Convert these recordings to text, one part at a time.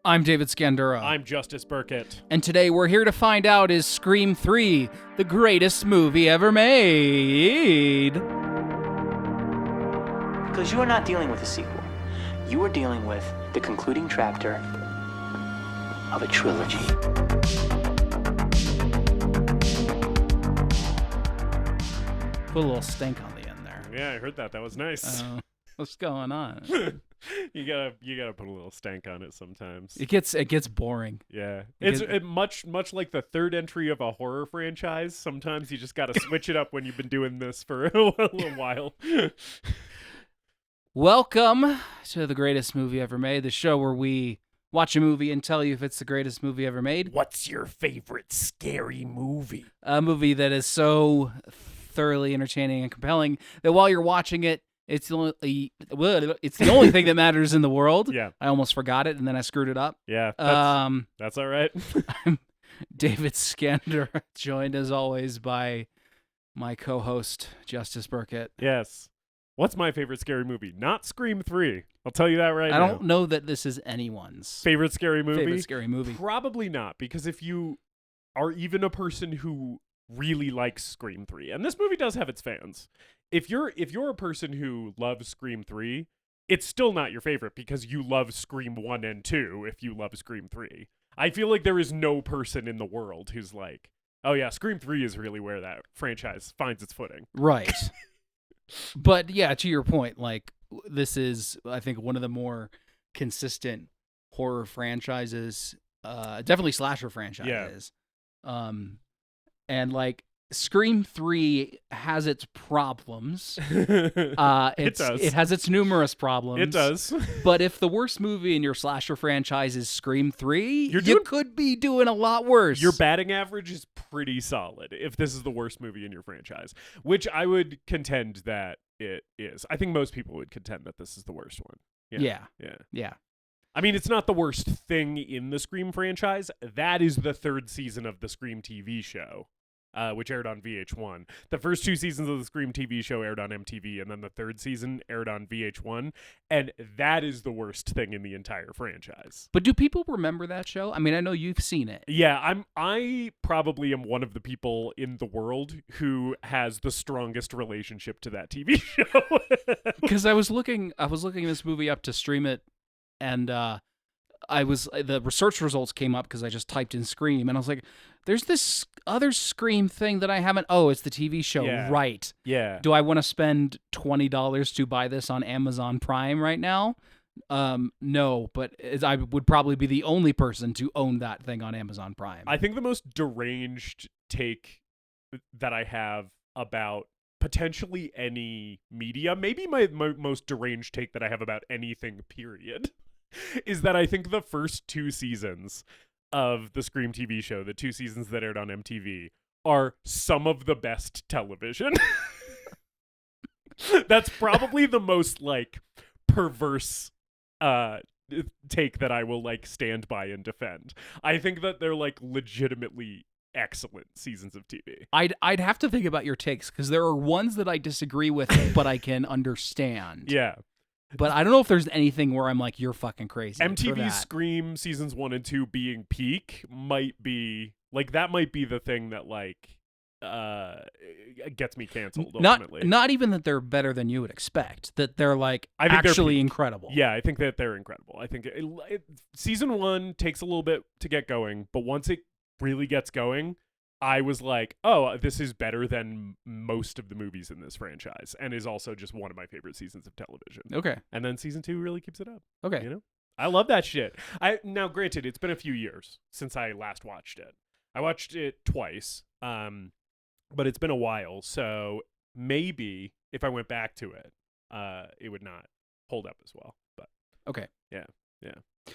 I'm David Scandura. I'm Justus Burkett. And today we're here to find out, is Scream 3 the greatest movie ever made? Because you are not dealing with a sequel. You are dealing with the concluding chapter of a trilogy. Put a little stank on the end there. Yeah, I heard that. That was nice. What's going on? You gotta put a little stank on it sometimes. It gets boring. Yeah, it's much like the third entry of a horror franchise. Sometimes you just gotta switch it up when you've been doing this for a little while. Welcome to the greatest movie ever made, the show where we watch a movie and tell you if it's the greatest movie ever made. What's your favorite scary movie? A movie that is so thoroughly entertaining and compelling that while you're watching it, it's the only thing that matters in the world. Yeah. I almost forgot it, and then I screwed it up. Yeah, that's all right. I'm David Scandura, joined as always by my co-host, Justus Burkett. Yes. What's my favorite scary movie? Not Scream 3. I'll tell you that right now. I don't know that this is anyone's favorite scary movie. Favorite scary movie. Probably not, because if you are even a person who really likes Scream 3, and this movie does have its fans, if you're a person who loves Scream 3, it's still not your favorite because you love Scream 1 and 2 if you love Scream 3. I feel like there is no person in the world who's like, oh yeah, Scream 3 is really where that franchise finds its footing. Right. But yeah, to your point, like, this is, I think, one of the more consistent horror franchises, definitely slasher franchises. Yeah. And like, Scream 3 has its problems. It does. It has its numerous problems. It does. But if the worst movie in your slasher franchise is Scream 3, you could be doing a lot worse. Your batting average is pretty solid if this is the worst movie in your franchise, which I would contend that it is. I think most people would contend that this is the worst one. Yeah. I mean, it's not the worst thing in the Scream franchise. That is the third season of the Scream TV show, which aired on VH1. The first two seasons of the Scream TV show aired on MTV, and then the third season aired on VH1, and that is the worst thing in the entire franchise. But do people remember that show? I mean, I know you've seen it. Yeah, I probably am one of the people in the world who has the strongest relationship to that TV show. Because I was looking this movie up to stream it, and the research results came up because I just typed in Scream, and I was like, there's this other Scream thing that I haven't. Oh, it's the TV show, yeah. Right? Yeah. Do I want to spend $20 to buy this on Amazon Prime right now? No, but I would probably be the only person to own that thing on Amazon Prime. I think the most deranged take that I have about potentially any media, maybe my most deranged take that I have about anything, period, is that I think the first two seasons of the Scream TV show, the two seasons that aired on MTV, are some of the best television. That's probably the most, like, perverse take that I will, like, stand by and defend. I think that they're, like, legitimately excellent seasons of TV. I'd have to think about your takes, because there are ones that I disagree with, but I can understand. Yeah. But I don't know if there's anything where I'm like, you're fucking crazy. MTV Scream seasons 1 and 2 being peak might be, like, that might be the thing that, like, gets me canceled ultimately. Not even that they're better than you would expect, that they're, like, actually incredible. Yeah, I think that they're incredible. I think season 1 takes a little bit to get going, but once it really gets going, I was like, oh, this is better than most of the movies in this franchise, and is also just one of my favorite seasons of television. Okay. And then season 2 really keeps it up. Okay. You know? I love that shit. Now, granted, it's been a few years since I last watched it. I watched it twice, but it's been a while, so maybe if I went back to it, it would not hold up as well. But okay. Yeah.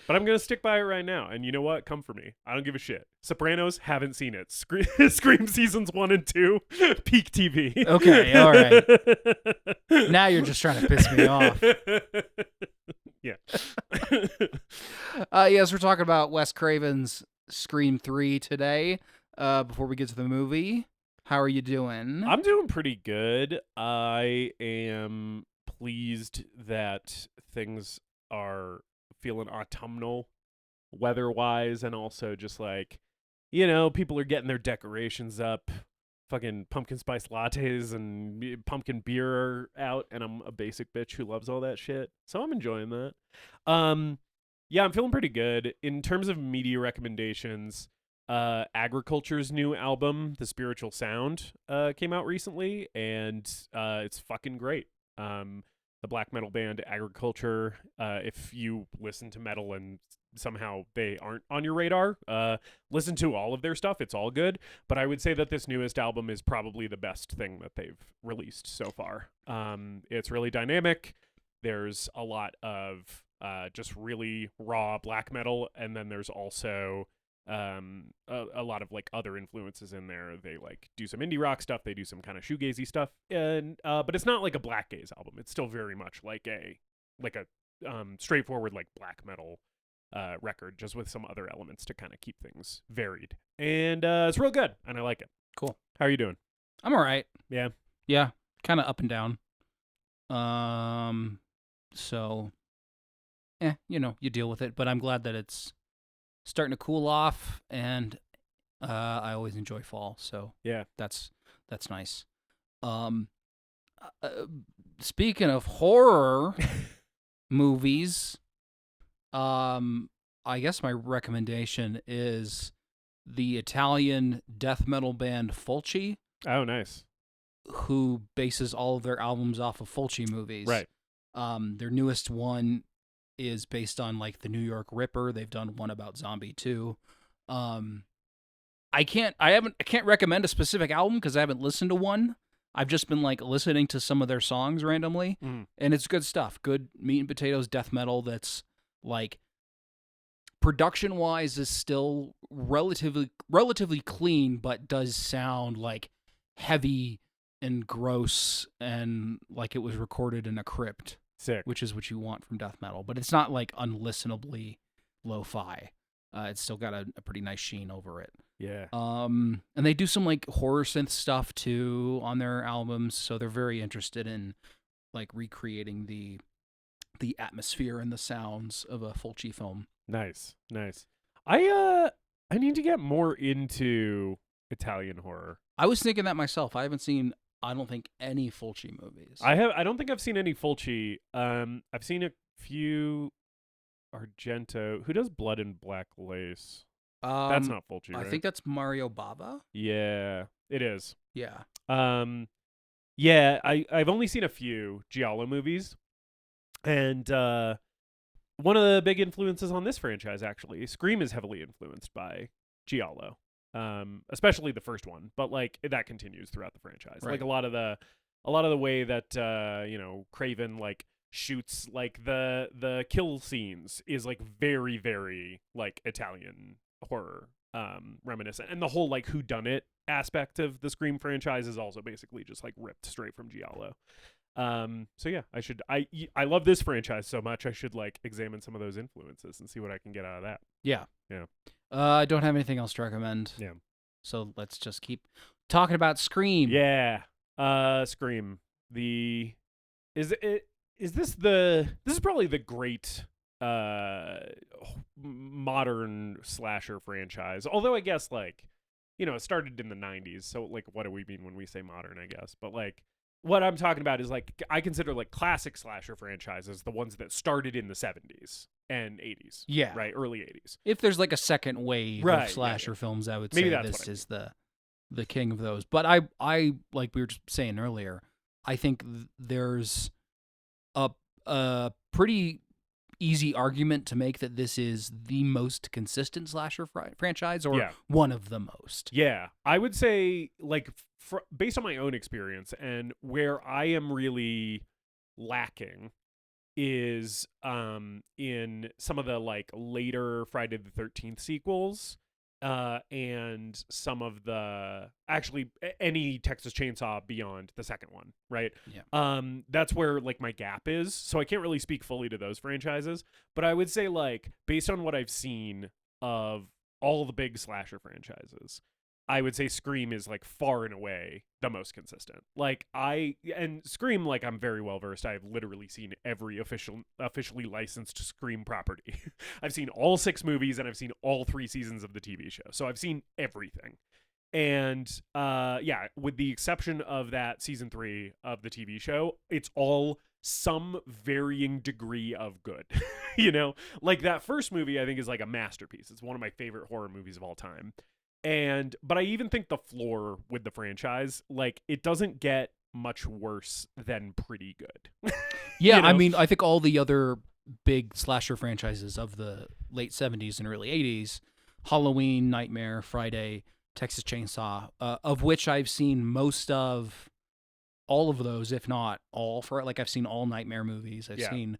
But I'm going to stick by it right now. And you know what? Come for me. I don't give a shit. Sopranos, haven't seen it. Scream seasons 1 and 2, peak TV. Okay, all right. Now you're just trying to piss me off. Yeah. Yes, we're talking about Wes Craven's Scream 3 today. Before we get to the movie, how are you doing? I'm doing pretty good. I am pleased that things are feeling autumnal weather-wise, and also just like, people are getting their decorations up. Fucking pumpkin spice lattes and pumpkin beer are out, and I'm a basic bitch who loves all that shit. So I'm enjoying that. Yeah, I'm feeling pretty good. In terms of media recommendations, Agriculture's new album, The Spiritual Sound, came out recently, and it's fucking great. The black metal band Agriculture, if you listen to metal and somehow they aren't on your radar, listen to all of their stuff. It's all good. But I would say that this newest album is probably the best thing that they've released so far. It's really dynamic. There's a lot of just really raw black metal, and then there's also a lot of like other influences in there. They like do some indie rock stuff, they do some kind of shoegazy stuff, and but it's not like a black gaze album. It's still very much like a straightforward like black metal record, just with some other elements to kind of keep things varied. And it's real good, and I like it. Cool. How are you doing? I'm all right. Yeah, kind of up and down. So you deal with it, but I'm glad that it's starting to cool off, and I always enjoy fall, so yeah, that's nice. Speaking of horror movies, I guess my recommendation is the Italian death metal band Foley. Oh, nice. Who bases all of their albums off of Foley movies. Right. Their newest one is based on like the New York Ripper. They've done one about Zombie too. I can't recommend a specific album because I haven't listened to one. I've just been like listening to some of their songs randomly, and it's good stuff. Good meat and potatoes death metal that's like production wise is still relatively clean, but does sound like heavy and gross and like it was recorded in a crypt. Sick. Which is what you want from death metal, but it's not like unlistenably lo-fi. It's still got a pretty nice sheen over it. Yeah. And they do some like horror synth stuff too on their albums, so they're very interested in like recreating the atmosphere and the sounds of a Fulci film. Nice. I need to get more into Italian horror. I was thinking that myself. I haven't seen, I don't think, any Fulci movies. I don't think I've seen any Fulci. I've seen a few Argento. Who does Blood and Black Lace? That's not Fulci, right? I think that's Mario Bava. Yeah, it is. Yeah. Yeah, I've only seen a few Giallo movies, and one of the big influences on this franchise, actually, Scream is heavily influenced by Giallo. Especially the first one, but like that continues throughout the franchise. Right. Like a lot of the way that Craven like shoots like the kill scenes is like very, very like Italian horror reminiscent, and the whole like whodunit aspect of the Scream franchise is also basically just like ripped straight from Giallo. So yeah, I love this franchise so much, I should like examine some of those influences and see what I can get out of that. Yeah. Yeah. I don't have anything else to recommend. Yeah. So let's just keep talking about Scream. Yeah. Scream. This is probably the great modern slasher franchise. Although I guess like, it started in the 90s, so like what do we mean when we say modern, I guess. But like what I'm talking about is like I consider like classic slasher franchises the ones that started in the 70s and 80s. Yeah. Right, early 80s. If there's like a second wave of slasher films, I would say this is the king of those. But I like we were just saying earlier, I think there's a pretty easy argument to make that this is the most consistent slasher franchise, or one of the most. Yeah, I would say like based on my own experience, and where I am really lacking is in some of the like later Friday the 13th sequels, and some of the any Texas Chainsaw beyond the second one, right? Yeah. That's where like my gap is. So I can't really speak fully to those franchises, but I would say like based on what I've seen of all the big slasher franchises, I would say Scream is like far and away the most consistent. Like and Scream, like I'm very well versed. I've literally seen every officially licensed Scream property. I've seen all 6 movies and I've seen all 3 seasons of the TV show. So I've seen everything. And with the exception of that season 3 of the TV show, it's all some varying degree of good. You know, like that first movie I think is like a masterpiece. It's one of my favorite horror movies of all time. But I even think the floor with the franchise, like it doesn't get much worse than pretty good. Yeah, you know? I mean, I think all the other big slasher franchises of the late 70s and early 80s, Halloween, Nightmare, Friday, Texas Chainsaw, of which I've seen most of all of those, if not all. I've seen all Nightmare movies. I've seen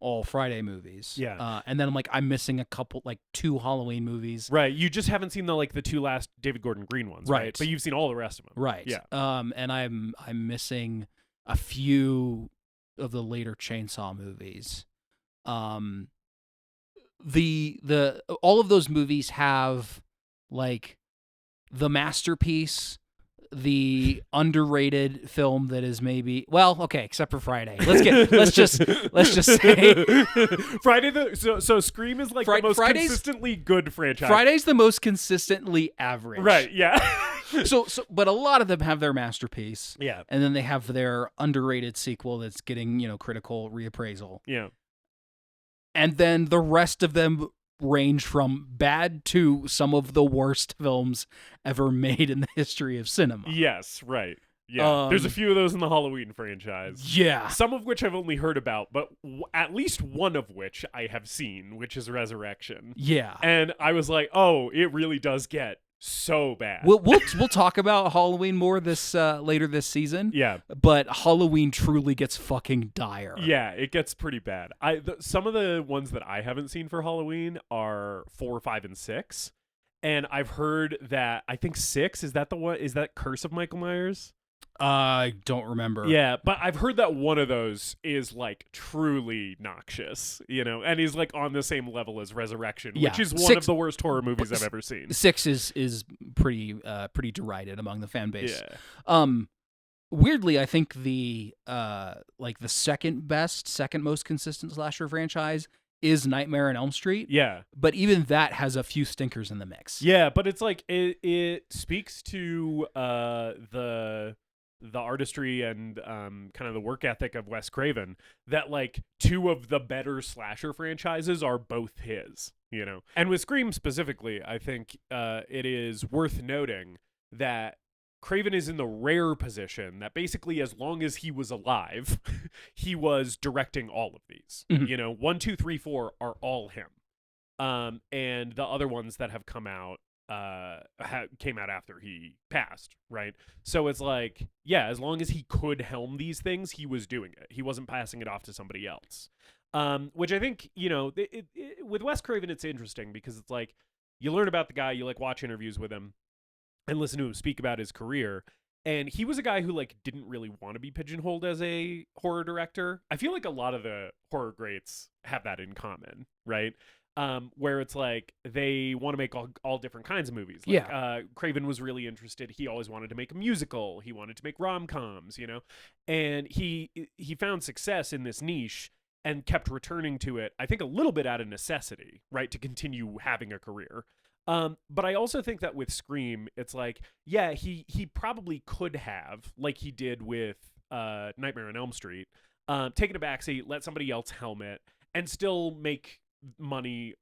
all Friday movies. Yeah. And then I'm missing a couple, like 2 Halloween movies. Right. You just haven't seen the 2 last David Gordon Green ones, right? But you've seen all the rest of them. Right. Yeah. And I'm missing a few of the later Chainsaw movies. The all of those movies have like the masterpiece, the underrated film that is maybe except for Friday. Let's just say Friday so Scream is like the most consistently good franchise. Friday's the most consistently average. Right, yeah. so but a lot of them have their masterpiece. Yeah. And then they have their underrated sequel that's getting, critical reappraisal. Yeah. And then the rest of them range from bad to some of the worst films ever made in the history of cinema. Yes, right. Yeah, there's a few of those in the Halloween franchise. Yeah. Some of which I've only heard about, but at least one of which I have seen, which is Resurrection. Yeah. And I was like, oh, it really does get so bad. We'll talk about Halloween more this later this season. Yeah. But Halloween truly gets fucking dire. Yeah, it gets pretty bad. Some of the ones that I haven't seen for Halloween are 4, 5, and 6. And I've heard that I think 6 is that the one? Is that Curse of Michael Myers? I don't remember. Yeah, but I've heard that one of those is like truly noxious, and he's like on the same level as Resurrection, which is one of the worst horror movies I've ever seen. 6 is pretty derided among the fan base. Yeah. Weirdly, I think the second most consistent slasher franchise is Nightmare on Elm Street. Yeah. But even that has a few stinkers in the mix. Yeah, but it's like it speaks to the artistry and kind of the work ethic of Wes Craven that like 2 of the better slasher franchises are both his, And with Scream specifically, I think it is worth noting that Craven is in the rare position that basically as long as he was alive, he was directing all of these. Mm-hmm. 1, 2, 3, 4 are all him. And the other ones that have come out came out after he passed, right? So it's like, yeah, as long as he could helm these things, he was doing it. He wasn't passing it off to somebody else. Which I think, with Wes Craven, it's interesting because it's like you learn about the guy, you like watch interviews with him and listen to him speak about his career. And he was a guy who like didn't really want to be pigeonholed as a horror director. I feel like a lot of the horror greats have that in common, right? Where it's like they want to make all different kinds of movies. Like, Craven was really interested. He always wanted to make a musical. He wanted to make rom-coms, and he found success in this niche and kept returning to it, I think a little bit out of necessity, right, to continue having a career. But I also think that with Scream, it's like, yeah, he probably could have, like he did with Nightmare on Elm Street, taken a backseat, let somebody else helm it, and still make money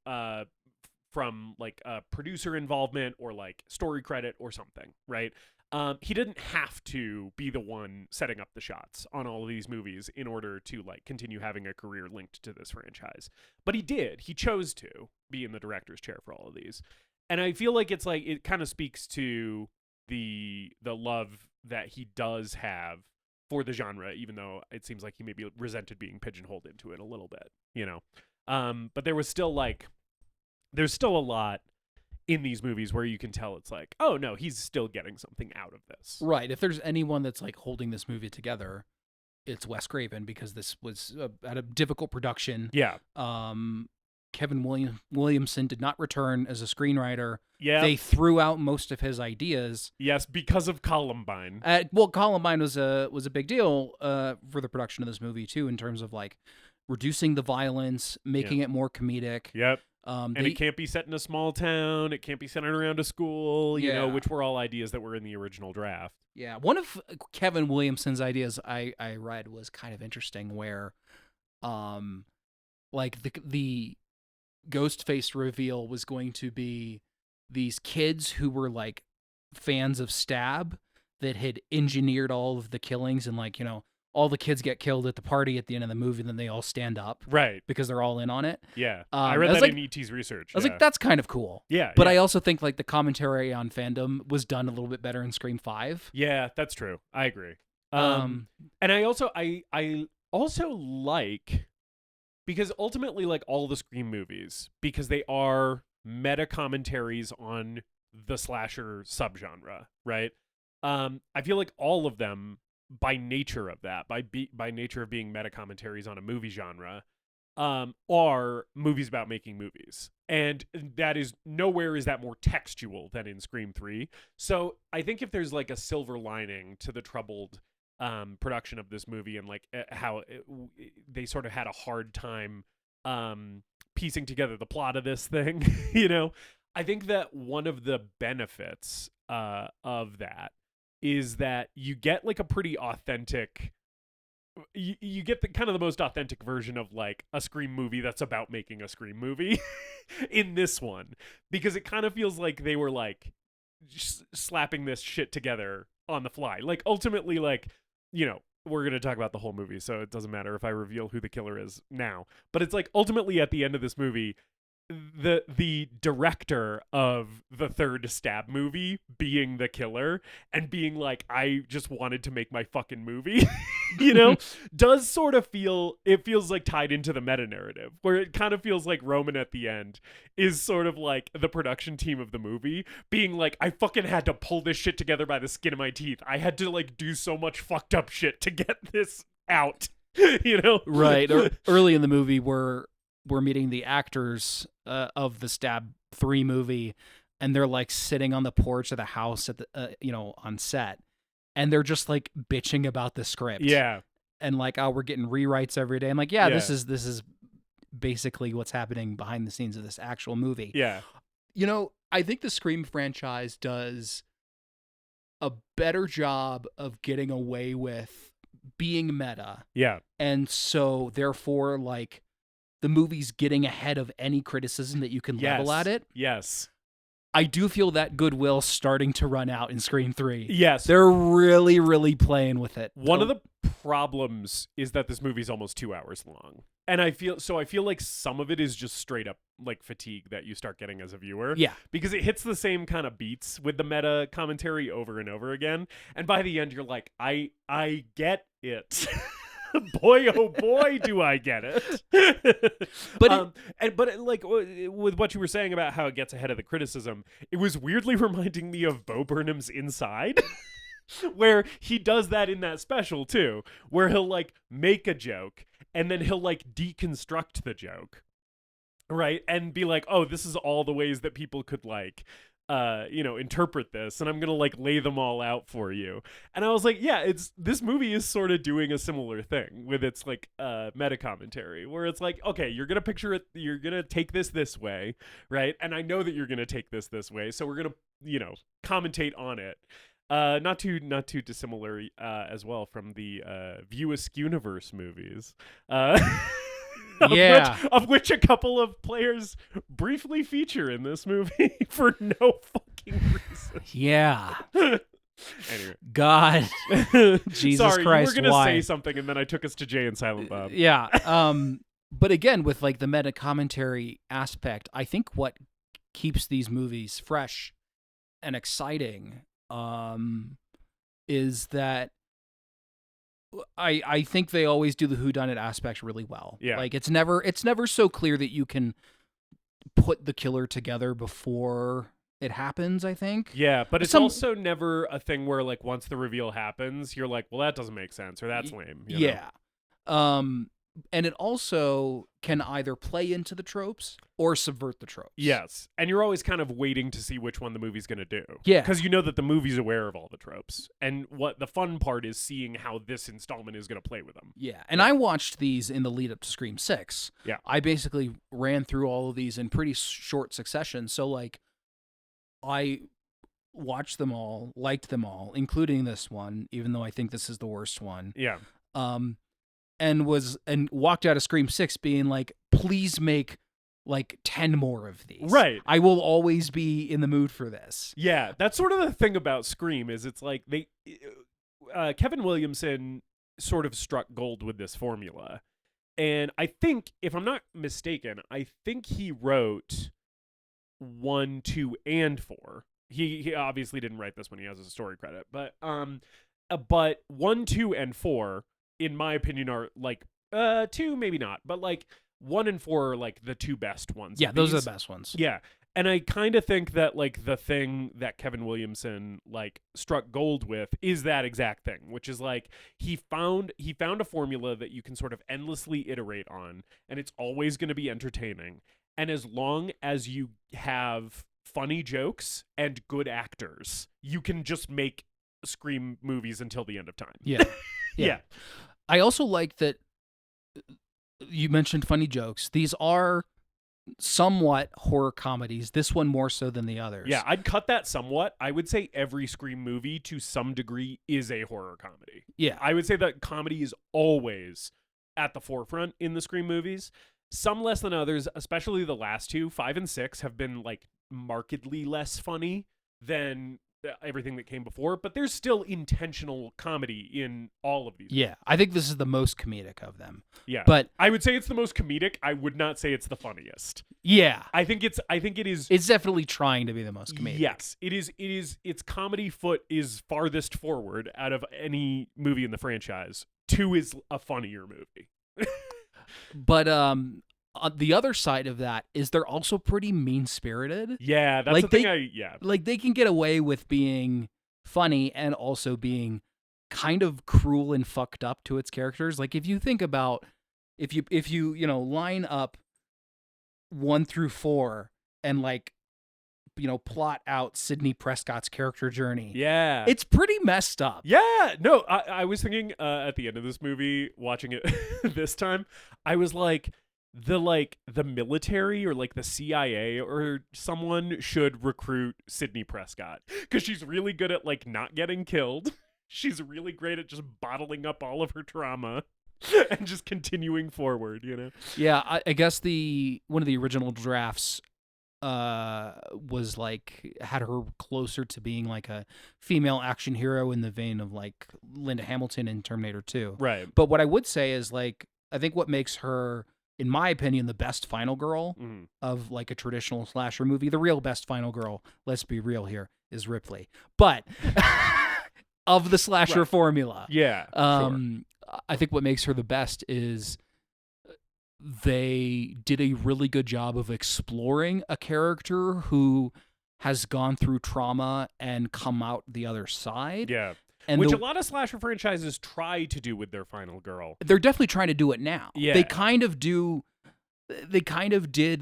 from like producer involvement or like story credit or something, right? He didn't have to be the one setting up the shots on all of these movies in order to like continue having a career linked to this franchise, but he did. He chose to be in the director's chair for all of these, and I feel like it's like it kind of speaks to the love that he does have for the genre, even though it seems like he maybe resented being pigeonholed into it a little bit, but there was still there's still a lot in these movies where you can tell it's like, oh no, he's still getting something out of this. Right. If there's anyone that's like holding this movie together, it's Wes Craven, because this was at a difficult production. Yeah. Kevin Williamson did not return as a screenwriter. Yeah. They threw out most of his ideas. Yes, because of Columbine. Well, Columbine was a big deal for the production of this movie too, in terms of like reducing the violence, making it more comedic. Yep. And it can't be set in a small town. It can't be centered around a school, you know, which were all ideas that were in the original draft. Yeah. One of Kevin Williamson's ideas I read was kind of interesting, where like the Ghostface reveal was going to be these kids who were like fans of Stab that had engineered all of the killings, and like, you know, all the kids get killed at the party at the end of the movie, and then they all stand up. Right. Because they're all in on it. Yeah. I read that in E.T.'s research. I was like, that's kind of cool. Yeah. But I also think like the commentary on fandom was done a little bit better in Scream 5. Yeah, that's true. I agree. And I also like, because ultimately, like all the Scream movies, because they are meta commentaries on the slasher subgenre, right? I feel like all of them, by nature of that, by nature of being meta commentaries on a movie genre, are movies about making movies. And that is, nowhere is that more textual than in Scream 3. So I think if there's like a silver lining to the troubled production of this movie, and like how they sort of had a hard time piecing together the plot of this thing, you know, I think that one of the benefits of that is that you get like a pretty authentic, you get the kind of the most authentic version of like a Scream movie that's about making a Scream movie in this one, because it kind of feels like they were like just slapping this shit together on the fly. Like ultimately, like, you know, we're going to talk about the whole movie, so it doesn't matter if I reveal who the killer is now, but it's like ultimately at the end of this movie, the director of the third Stab movie being the killer and being like, I just wanted to make my fucking movie, you know, does sort of feels like tied into the meta narrative, where it kind of feels like Roman at the end is sort of like the production team of the movie being like, I fucking had to pull this shit together by the skin of my teeth. I had to like do so much fucked up shit to get this out, you know? Right. Early in the movie, we're meeting the actors of the Stab 3 movie, and they're like sitting on the porch of the house at the you know, on set, and they're just like bitching about the script. Yeah. And like, oh, we're getting rewrites every day. I'm like, yeah. This is basically what's happening behind the scenes of this actual movie. Yeah. You know, I think the Scream franchise does a better job of getting away with being meta. Yeah. And so therefore, like, the movie's getting ahead of any criticism that you can level at it. Yes. I do feel that goodwill starting to run out in Scream 3. Yes. They're really, really playing with it. One of the problems is that this movie's almost 2 hours long. And I feel like some of it is just straight up like fatigue that you start getting as a viewer. Yeah. Because it hits the same kind of beats with the meta commentary over and over again. And by the end, you're like, I get it. Boy, oh boy, do I get it. But like with what you were saying about how it gets ahead of the criticism, it was weirdly reminding me of Bo Burnham's Inside, where he does that in that special too, where he'll like make a joke and then he'll like deconstruct the joke, right? And be like, oh, this is all the ways that people could like you know, interpret this, and I'm gonna like lay them all out for you. And I was like, yeah, this movie is sort of doing a similar thing with its like meta commentary, where it's like, okay, you're gonna picture it, you're gonna take this way, right? And I know that you're gonna take this way, so we're gonna, you know, commentate on it. Not too dissimilar as well from the View Askewniverse movies. Of which a couple of players briefly feature in this movie for no fucking reason. Yeah. Anyway. God. Jesus Sorry, Christ, you were going why? to say something, and then I took us to Jay and Silent Bob. Yeah. But again, with like the meta commentary aspect, I think what keeps these movies fresh and exciting is that I think they always do the whodunit aspect really well. Yeah. Like it's never so clear that you can put the killer together before it happens, I think. Yeah, but it's also never a thing where like once the reveal happens, you're like, well, that doesn't make sense or that's lame. You know? And it also can either play into the tropes or subvert the tropes. Yes. And you're always kind of waiting to see which one the movie's going to do. Yeah. Because you know that the movie's aware of all the tropes. And what the fun part is seeing how this installment is going to play with them. Yeah. And I watched these in the lead up to Scream 6. Yeah. I basically ran through all of these in pretty short succession. So, like, I watched them all, liked them all, including this one, even though I think this is the worst one. Yeah. And walked out of Scream 6 being like, please make like 10 more of these. Right. I will always be in the mood for this. Yeah, that's sort of the thing about Scream is it's like Kevin Williamson sort of struck gold with this formula. And I think, if I'm not mistaken, I think he wrote 1, 2, and 4. He obviously didn't write this one. He has a story credit. But 1, 2, and 4, in my opinion, are like 2 maybe not, but like 1 and 4 are like the 2 best ones. Yeah, those are the best ones. Yeah. And I kind of think that like the thing that Kevin Williamson like struck gold with is that exact thing, which is like he found a formula that you can sort of endlessly iterate on, and it's always going to be entertaining. And as long as you have funny jokes and good actors, you can just make Scream movies until the end of time. Yeah. Yeah. I also like that you mentioned funny jokes. These are somewhat horror comedies, this one more so than the others. Yeah, I'd cut that somewhat. I would say every Scream movie to some degree is a horror comedy. Yeah. I would say that comedy is always at the forefront in the Scream movies. Some less than others, especially the last 2, 5 and 6, have been like markedly less funny than everything that came before, but there's still intentional comedy in all of these. Yeah, I think this is the most comedic of them. Yeah, but I would say it's the most comedic. I would not say it's the funniest. Yeah, I think it is. It's definitely trying to be the most comedic. Yes, it is. Its comedy foot is farthest forward out of any movie in the franchise. 2 is a funnier movie. But the other side of that is they're also pretty mean-spirited. Yeah, that's like the thing. Like they can get away with being funny and also being kind of cruel and fucked up to its characters. Like if you think about if you line up 1 through 4 and like plot out Sidney Prescott's character journey. Yeah. It's pretty messed up. Yeah. No, I was thinking at the end of this movie, watching it this time, I was like, the military or like the CIA or someone should recruit Sidney Prescott because she's really good at like not getting killed. She's really great at just bottling up all of her trauma and just continuing forward, Yeah, I guess one of the original drafts was like had her closer to being like a female action hero in the vein of like Linda Hamilton in Terminator 2. Right. But what I would say is like I think what makes her, in my opinion, the best final girl of like a traditional slasher movie, the real best final girl, let's be real here, is Ripley. But of the slasher formula. Yeah. Sure. I think what makes her the best is they did a really good job of exploring a character who has gone through trauma and come out the other side. Yeah. And which a lot of slasher franchises try to do with their final girl. They're definitely trying to do it now. Yeah. They kind of did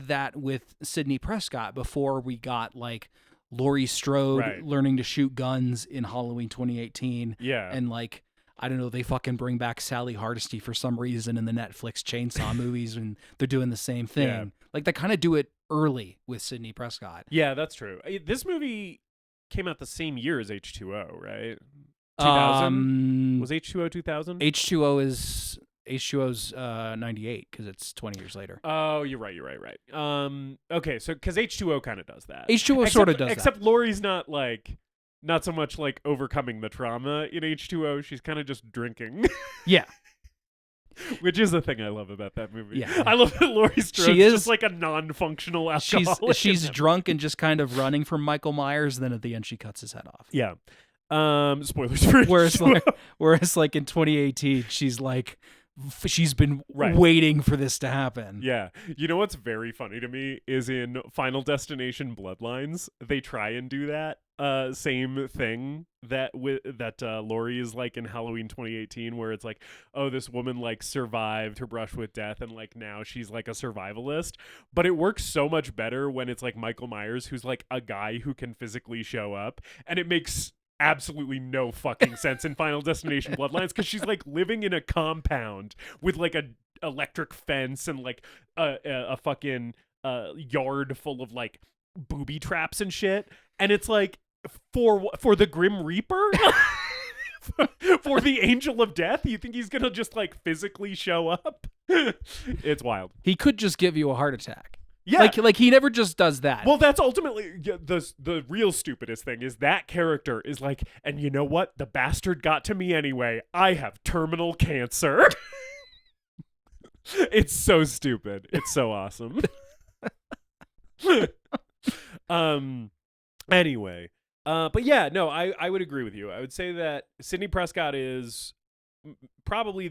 that with Sidney Prescott before we got like Laurie Strode learning to shoot guns in Halloween 2018. Yeah. And like, I don't know, they fucking bring back Sally Hardesty for some reason in the Netflix Chainsaw movies and they're doing the same thing. Yeah. Like they kind of do it early with Sidney Prescott. Yeah, that's true. This movie came out the same year as H2O, right? 2000? Was H2O 2000? H2O's 98 because it's 20 years later. Oh, you're right. Okay, so because H2O kind of does that. H2O sort of does except Laurie's not so much like overcoming the trauma in H2O. She's kind of just drinking. Yeah. Which is the thing I love about that movie. Yeah. I love that Laurie Strode's just like a non-functional alcoholic. She's drunk and just kind of running from Michael Myers, and then at the end she cuts his head off. Yeah. Spoilers for whereas like in 2018 she's been waiting for this to happen. Yeah. You know what's very funny to me is in Final Destination Bloodlines, they try and do that same thing that Laurie is like in Halloween 2018, where it's like, oh, this woman like survived her brush with death and like now she's like a survivalist. But it works so much better when it's like Michael Myers, who's like a guy who can physically show up, and it makes absolutely no fucking sense in Final Destination Bloodlines, because she's like living in a compound with like a electric fence and like a fucking yard full of like booby traps and shit, and it's like for the Grim Reaper. For the Angel of Death, you think he's gonna just like physically show up? It's wild. He could just give you a heart attack. Yeah, like he never just does that. Well, that's ultimately the real stupidest thing is that character is like, and you know what? The bastard got to me anyway. I have terminal cancer. It's so stupid. It's so awesome. Anyway, but yeah, no, I would agree with you. I would say that Sidney Prescott is probably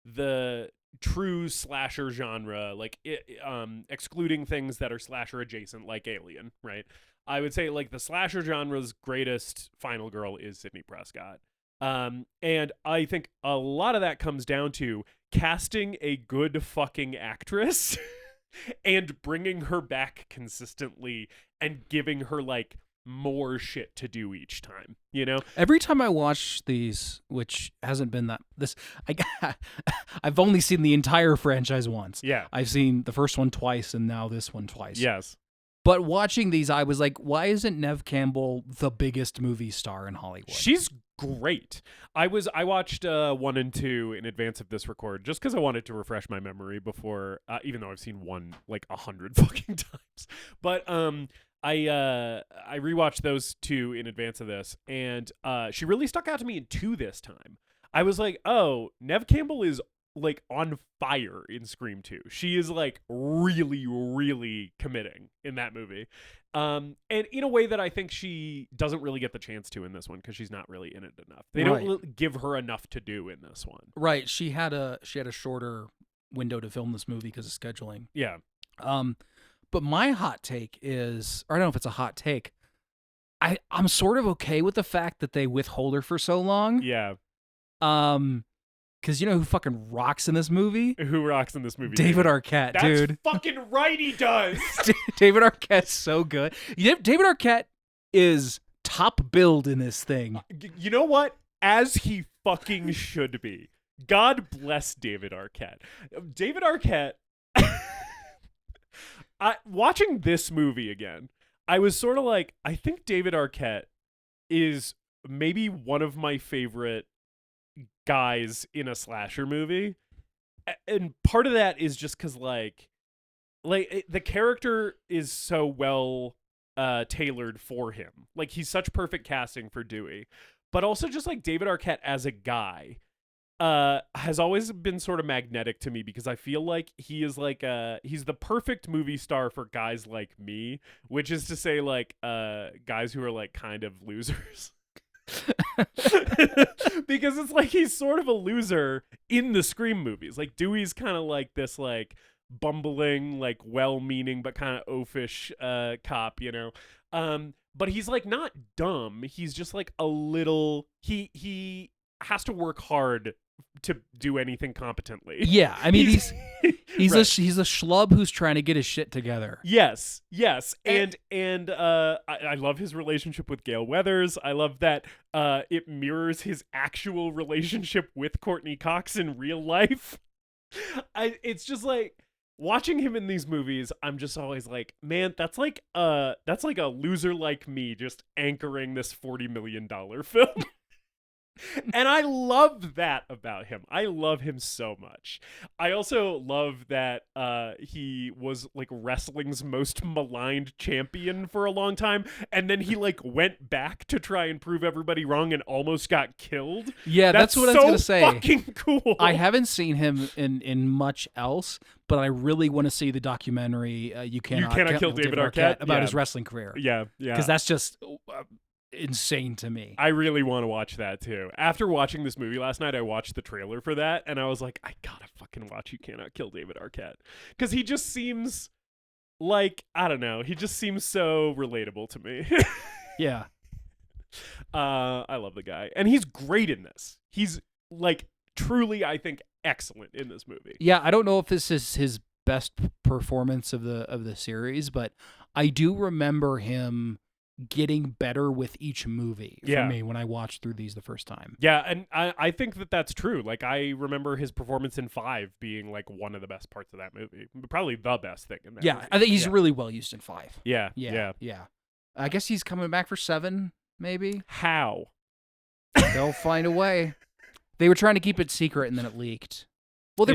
the true slasher genre, like excluding things that are slasher adjacent, like Alien, right? I would say like the slasher genre's greatest final girl is Sidney Prescott. And I think a lot of that comes down to casting a good fucking actress and bringing her back consistently and giving her like more shit to do each time, you know? Every time I watch these, which hasn't been I've only seen the entire franchise once. Yeah. I've seen the first one twice and now this one twice. Yes. But watching these, I was like, why isn't Neve Campbell the biggest movie star in Hollywood? She's great. I watched 1 and 2 in advance of this record just because I wanted to refresh my memory before, even though I've seen 1 like 100 fucking times. But I rewatched those 2 in advance of this, and she really stuck out to me in 2 this time. I was like, oh, Neve Campbell is like on fire in Scream 2. She is like really, really committing in that movie. And in a way that I think she doesn't really get the chance to in this one, because she's not really in it enough. They don't give her enough to do in this one. Right. She had a shorter window to film this movie because of scheduling. Yeah. But my hot take is, or I don't know if it's a hot take, I'm sort of okay with the fact that they withhold her for so long. Yeah. Because you know who fucking rocks in this movie? Who rocks in this movie? David Arquette, dude. That's fucking right, he does. David Arquette's so good. David Arquette is top billed in this thing. You know what? As he fucking should be. God bless David Arquette. David Arquette... watching this movie again, I was sort of like, I think David Arquette is maybe one of my favorite guys in a slasher movie, and part of that is just because like the character is so well tailored for him. Like he's such perfect casting for Dewey, but also just like David Arquette as a guy has always been sort of magnetic to me, because I feel like he is like he's the perfect movie star for guys like me, which is to say like guys who are like kind of losers. Because it's like he's sort of a loser in the Scream movies. Like Dewey's kind of like this like bumbling, like well-meaning but kind of oafish cop, you know. But he's like not dumb. He's just like a little he has to work hard to do anything competently. Yeah, I mean he's right. he's a schlub who's trying to get his shit together. Yes, and I love his relationship with Gale Weathers. I love that it mirrors his actual relationship with Courteney Cox in real life. It's just like watching him in these movies, I'm just always like, man, that's like a loser like me just anchoring this $40 million film. And I love that about him. I love him so much. I also love that he was like wrestling's most maligned champion for a long time, and then he like went back to try and prove everybody wrong and almost got killed. Yeah, that's what I was gonna say. Fucking cool. I haven't seen him in much else, but I really want to see the documentary You Cannot Kill David Arquette about his wrestling career. Yeah. Because that's just insane to me. I really want to watch that too. After watching this movie last night, I watched the trailer for that, and I was like, I gotta fucking watch You Cannot Kill David Arquette, because he just seems like, I don't know, he just seems so relatable to me. Yeah. I love the guy, and he's great in this. He's like truly, I think, excellent in this movie. Yeah, I don't know if this is his best performance of the series, but I do remember him getting better with each movie for me when I watched through these the first time. Yeah, and I think that that's true. Like, I remember his performance in 5 being like one of the best parts of that movie, probably the best thing in that movie. I think he's really well used in 5. Yeah. I guess he's coming back for 7, maybe. How? They'll find a way. They were trying to keep it secret, and then it leaked. Well, they're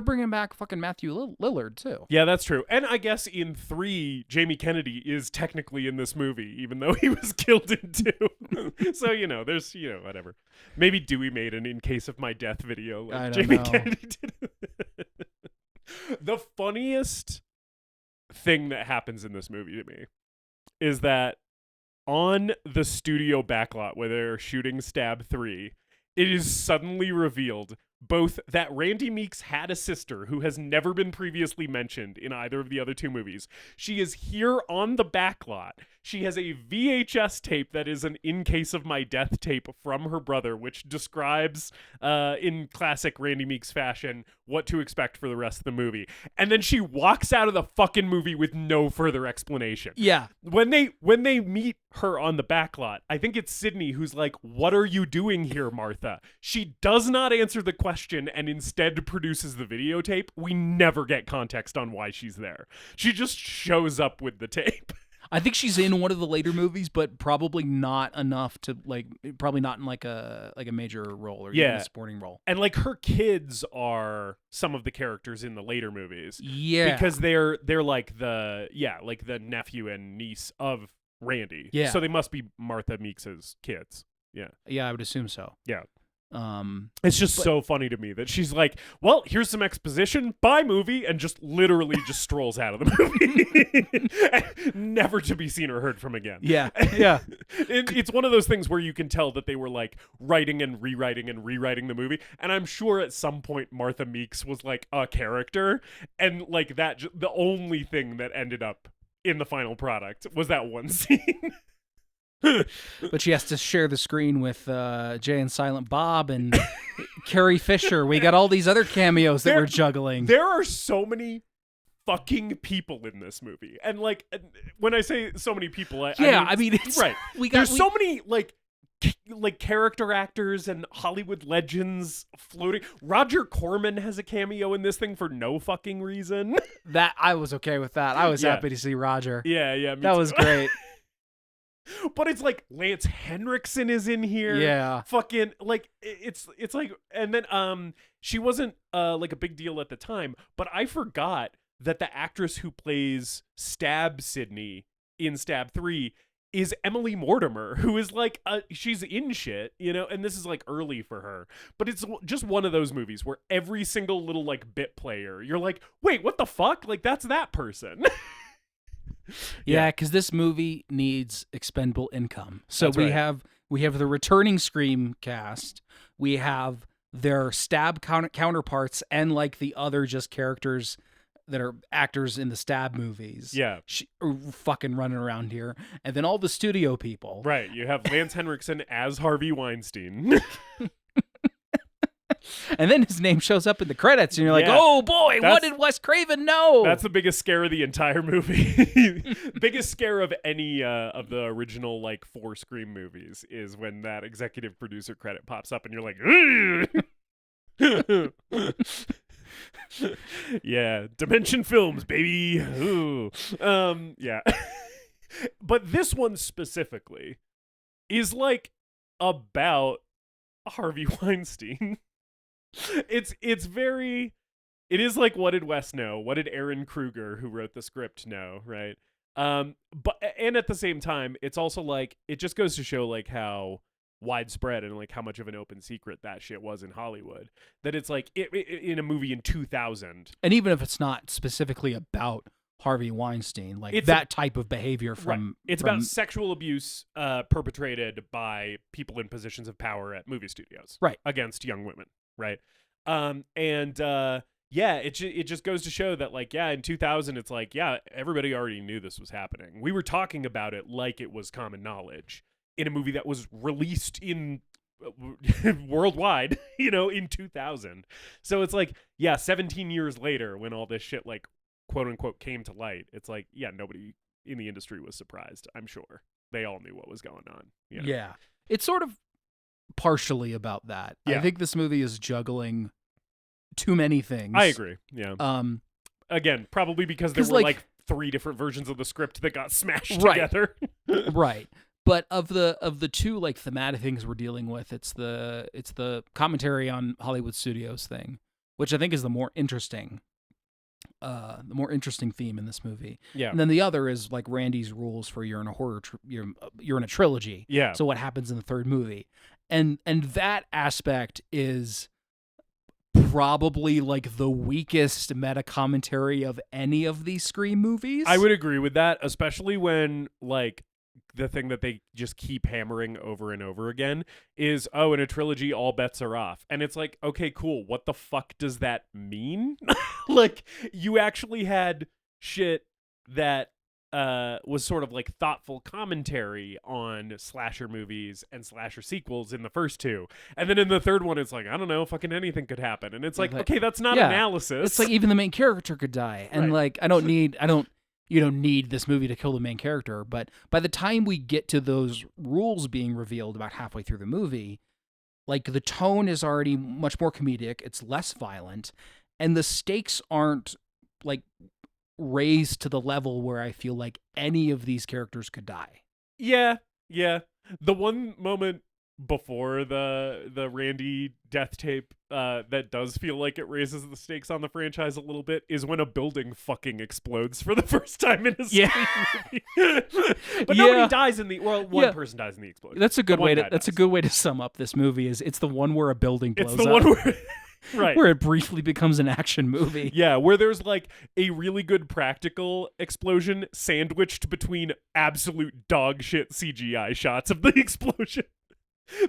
bringing back fucking Matthew Lillard too. Yeah, that's true. And I guess in 3, Jamie Kennedy is technically in this movie, even though he was killed in 2. So there's whatever. Maybe Dewey made an "in case of my death" video like Jamie Kennedy did. The funniest thing that happens in this movie to me is that on the studio backlot where they're shooting Stab 3, it is suddenly revealed both that Randy Meeks had a sister who has never been previously mentioned in either of the other 2 movies. She is here on the backlot. She has a VHS tape that is an "in case of my death" tape from her brother, which describes, in classic Randy Meeks fashion, what to expect for the rest of the movie. And then she walks out of the fucking movie with no further explanation. Yeah. When they meet her on the backlot, I think it's Sydney who's like, "What are you doing here, Martha?" She does not answer the question and instead produces the videotape. We never get context on why she's there. She just shows up with the tape. I think she's in one of the later movies, but probably not enough to probably not in like a major role or even a supporting role. And like her kids are some of the characters in the later movies. Yeah. Because they're like the nephew and niece of Randy. Yeah. So they must be Martha Meeks's kids. Yeah. Yeah, I would assume so. Yeah. It's just so funny to me that she's like, "Well, here's some exposition, bye movie," and just literally just strolls out of the movie, never to be seen or heard from again. Yeah. It's one of those things where you can tell that they were like writing and rewriting the movie, and I'm sure at some point Martha Meeks was like a character, and like that the only thing that ended up in the final product was that one scene. But she has to share the screen with Jay and Silent Bob and Carrie Fisher. We got all these other cameos that we're juggling. There are so many fucking people in this movie, and like when I say so many people, I mean it's right. There's so many like character actors and Hollywood legends floating. Roger Corman has a cameo in this thing for no fucking reason. That I was okay with that. I was happy to see Roger. Yeah, that was great. But it's like Lance Henriksen is in here. Yeah. Fucking like it's like, and then she wasn't like a big deal at the time, but I forgot that the actress who plays Stab Sydney in Stab 3 is Emily Mortimer, who is like she's in shit, and this is like early for her. But it's just one of those movies where every single little like bit player, you're like, "Wait, what the fuck? Like that's that person." Yeah, because this movie needs expendable income. So That's we right. have the returning Scream cast. We have their Stab counterparts and like the other just characters that are actors in the Stab movies. Yeah. Fucking running around here. And then all the studio people. Right. You have Lance Henriksen as Harvey Weinstein. And then his name shows up in the credits, and you're like, "Oh boy, what did Wes Craven know?" That's the biggest scare of the entire movie. Biggest scare of any of the original like 4 Scream movies is when that executive producer credit pops up, and you're like, "Yeah, Dimension Films, baby." Ooh. Yeah. But this one specifically is like about Harvey Weinstein. It is like, what did Wes know? What did Aaron Kruger, who wrote the script, know, right? But at the same time, it's also like, it just goes to show like how widespread and like how much of an open secret that shit was in Hollywood. That it's like in a movie in 2000. And even if it's not specifically about Harvey Weinstein, like it's that type of behavior from... Right. It's about sexual abuse perpetrated by people in positions of power at movie studios. Right. Against young women. Right. It just goes to show that like, in 2000, it's like, everybody already knew this was happening. We were talking about it like it was common knowledge. in a movie that was released in worldwide, in 2000. So it's like, 17 years later when all this shit like quote unquote came to light, it's like, nobody in the industry was surprised. I'm sure they all knew what was going on. Yeah. It's sort of partially about that. Yeah. I think this movie is juggling too many things. I agree. Yeah. Again, probably because there were like 3 different versions of the script that got smashed together. Right. But of the 2 like thematic things we're dealing with, it's the commentary on Hollywood studios thing, which I think is the more interesting theme in this movie. Yeah. And then the other is like Randy's rules for you're in a horror you're in a trilogy. Yeah. So what happens in the 3rd movie? And that aspect is probably like the weakest meta commentary of any of these Scream movies. I would agree with that, especially when like the thing that they just keep hammering over and over again is, in a trilogy, all bets are off. And it's like, okay, cool. What the fuck does that mean? Like, you actually had shit that was sort of like thoughtful commentary on slasher movies and slasher sequels in the first 2. And then in the 3rd one, it's like, I don't know, fucking anything could happen. And it's like, okay, that's not analysis. It's like even the main character could die. And like, you don't need this movie to kill the main character, but by the time we get to those rules being revealed about halfway through the movie, like the tone is already much more comedic, it's less violent, and the stakes aren't like raised to the level where I feel like any of these characters could die. Yeah. The one moment before the Randy death tape that does feel like it raises the stakes on the franchise a little bit is when a building fucking explodes for the first time in a Scream movie. But nobody dies in the one person dies in the explosion. That's a good way to sum up this movie. Is it's the one where a building blows up. It's the one where right. Where it briefly becomes an action movie. Yeah, where there's like a really good practical explosion sandwiched between absolute dog shit CGI shots of the explosion.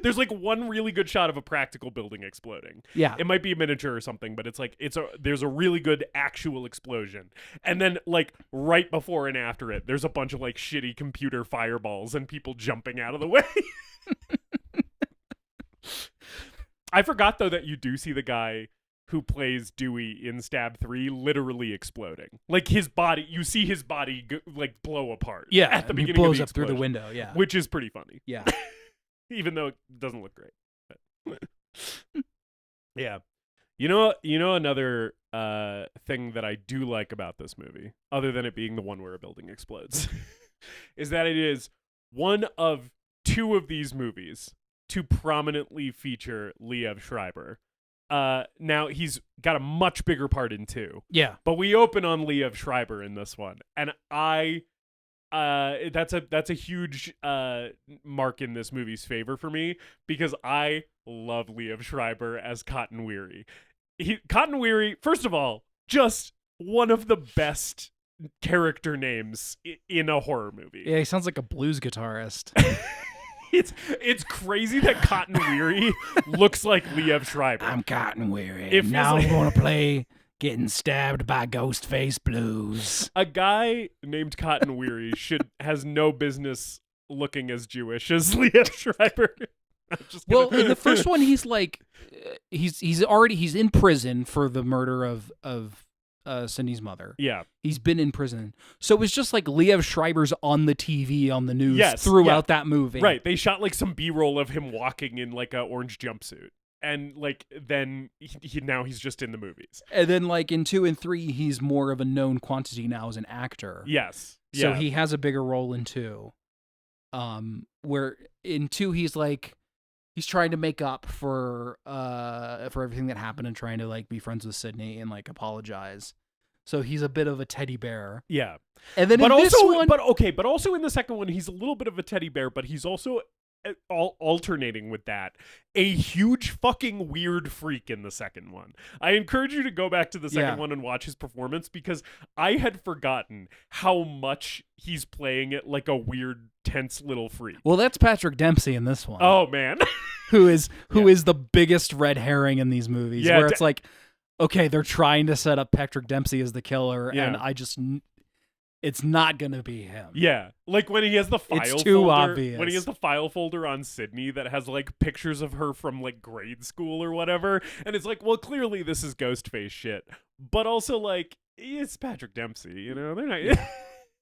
There's like one really good shot of a practical building exploding. Yeah. It might be a miniature or something, but it's like there's a really good actual explosion. And then like right before and after it, there's a bunch of like shitty computer fireballs and people jumping out of the way. I forgot though that you do see the guy who plays Dewey in Stab 3 literally exploding. Like his body, you see his body like blow apart. Yeah. At the beginning he blows of the up through the explosion, window. Yeah. which is pretty funny. Yeah. Even though it doesn't look great. But yeah. You know another thing that I do like about this movie, other than it being the one where a building explodes, is that it is one of 2 of these movies to prominently feature Liev Schreiber. Now he's got a much bigger part in 2. Yeah. But we open on Liev Schreiber in this one, and that's a huge mark in this movie's favor for me because I love Liev Schreiber as Cotton Weary. Cotton Weary, first of all, just one of the best character names in a horror movie. Yeah, he sounds like a blues guitarist. It's crazy that Cotton Weary looks like Liev Schreiber. I'm Cotton Weary. Now I'm going to play Getting Stabbed by Ghostface Blues. A guy named Cotton Weary has no business looking as Jewish as Liev Schreiber. Well, in the first one, he's like, he's in prison for the murder of Cindy's mother. Yeah. He's been in prison. So it's just like Liev Schreiber's on the TV, on the news throughout that movie. Right. They shot like some B-roll of him walking in like an orange jumpsuit. And like then now he's just in the movies. And then like in 2 and 3, he's more of a known quantity now as an actor. Yes. So he has a bigger role in 2. Where in 2 he's trying to make up for everything that happened and trying to like be friends with Sydney and like apologize. So he's a bit of a teddy bear. Yeah. And then but also in the second one he's a little bit of a teddy bear, but he's also alternating with that a huge fucking weird freak in the second one. I encourage you to go back to the second one and watch his performance because I had forgotten how much he's playing it like a weird tense little freak. Well, that's Patrick Dempsey in this one. Oh man. who is the biggest red herring in these movies where it's like, okay, they're trying to set up Patrick Dempsey as the killer and it's not gonna be him. Yeah, like when he has the file it's too folder, obvious. when he has the file folder on Sydney that has like pictures of her from like grade school or whatever, and it's like, well, clearly this is Ghostface shit, but also like it's Patrick Dempsey, you know? They're not.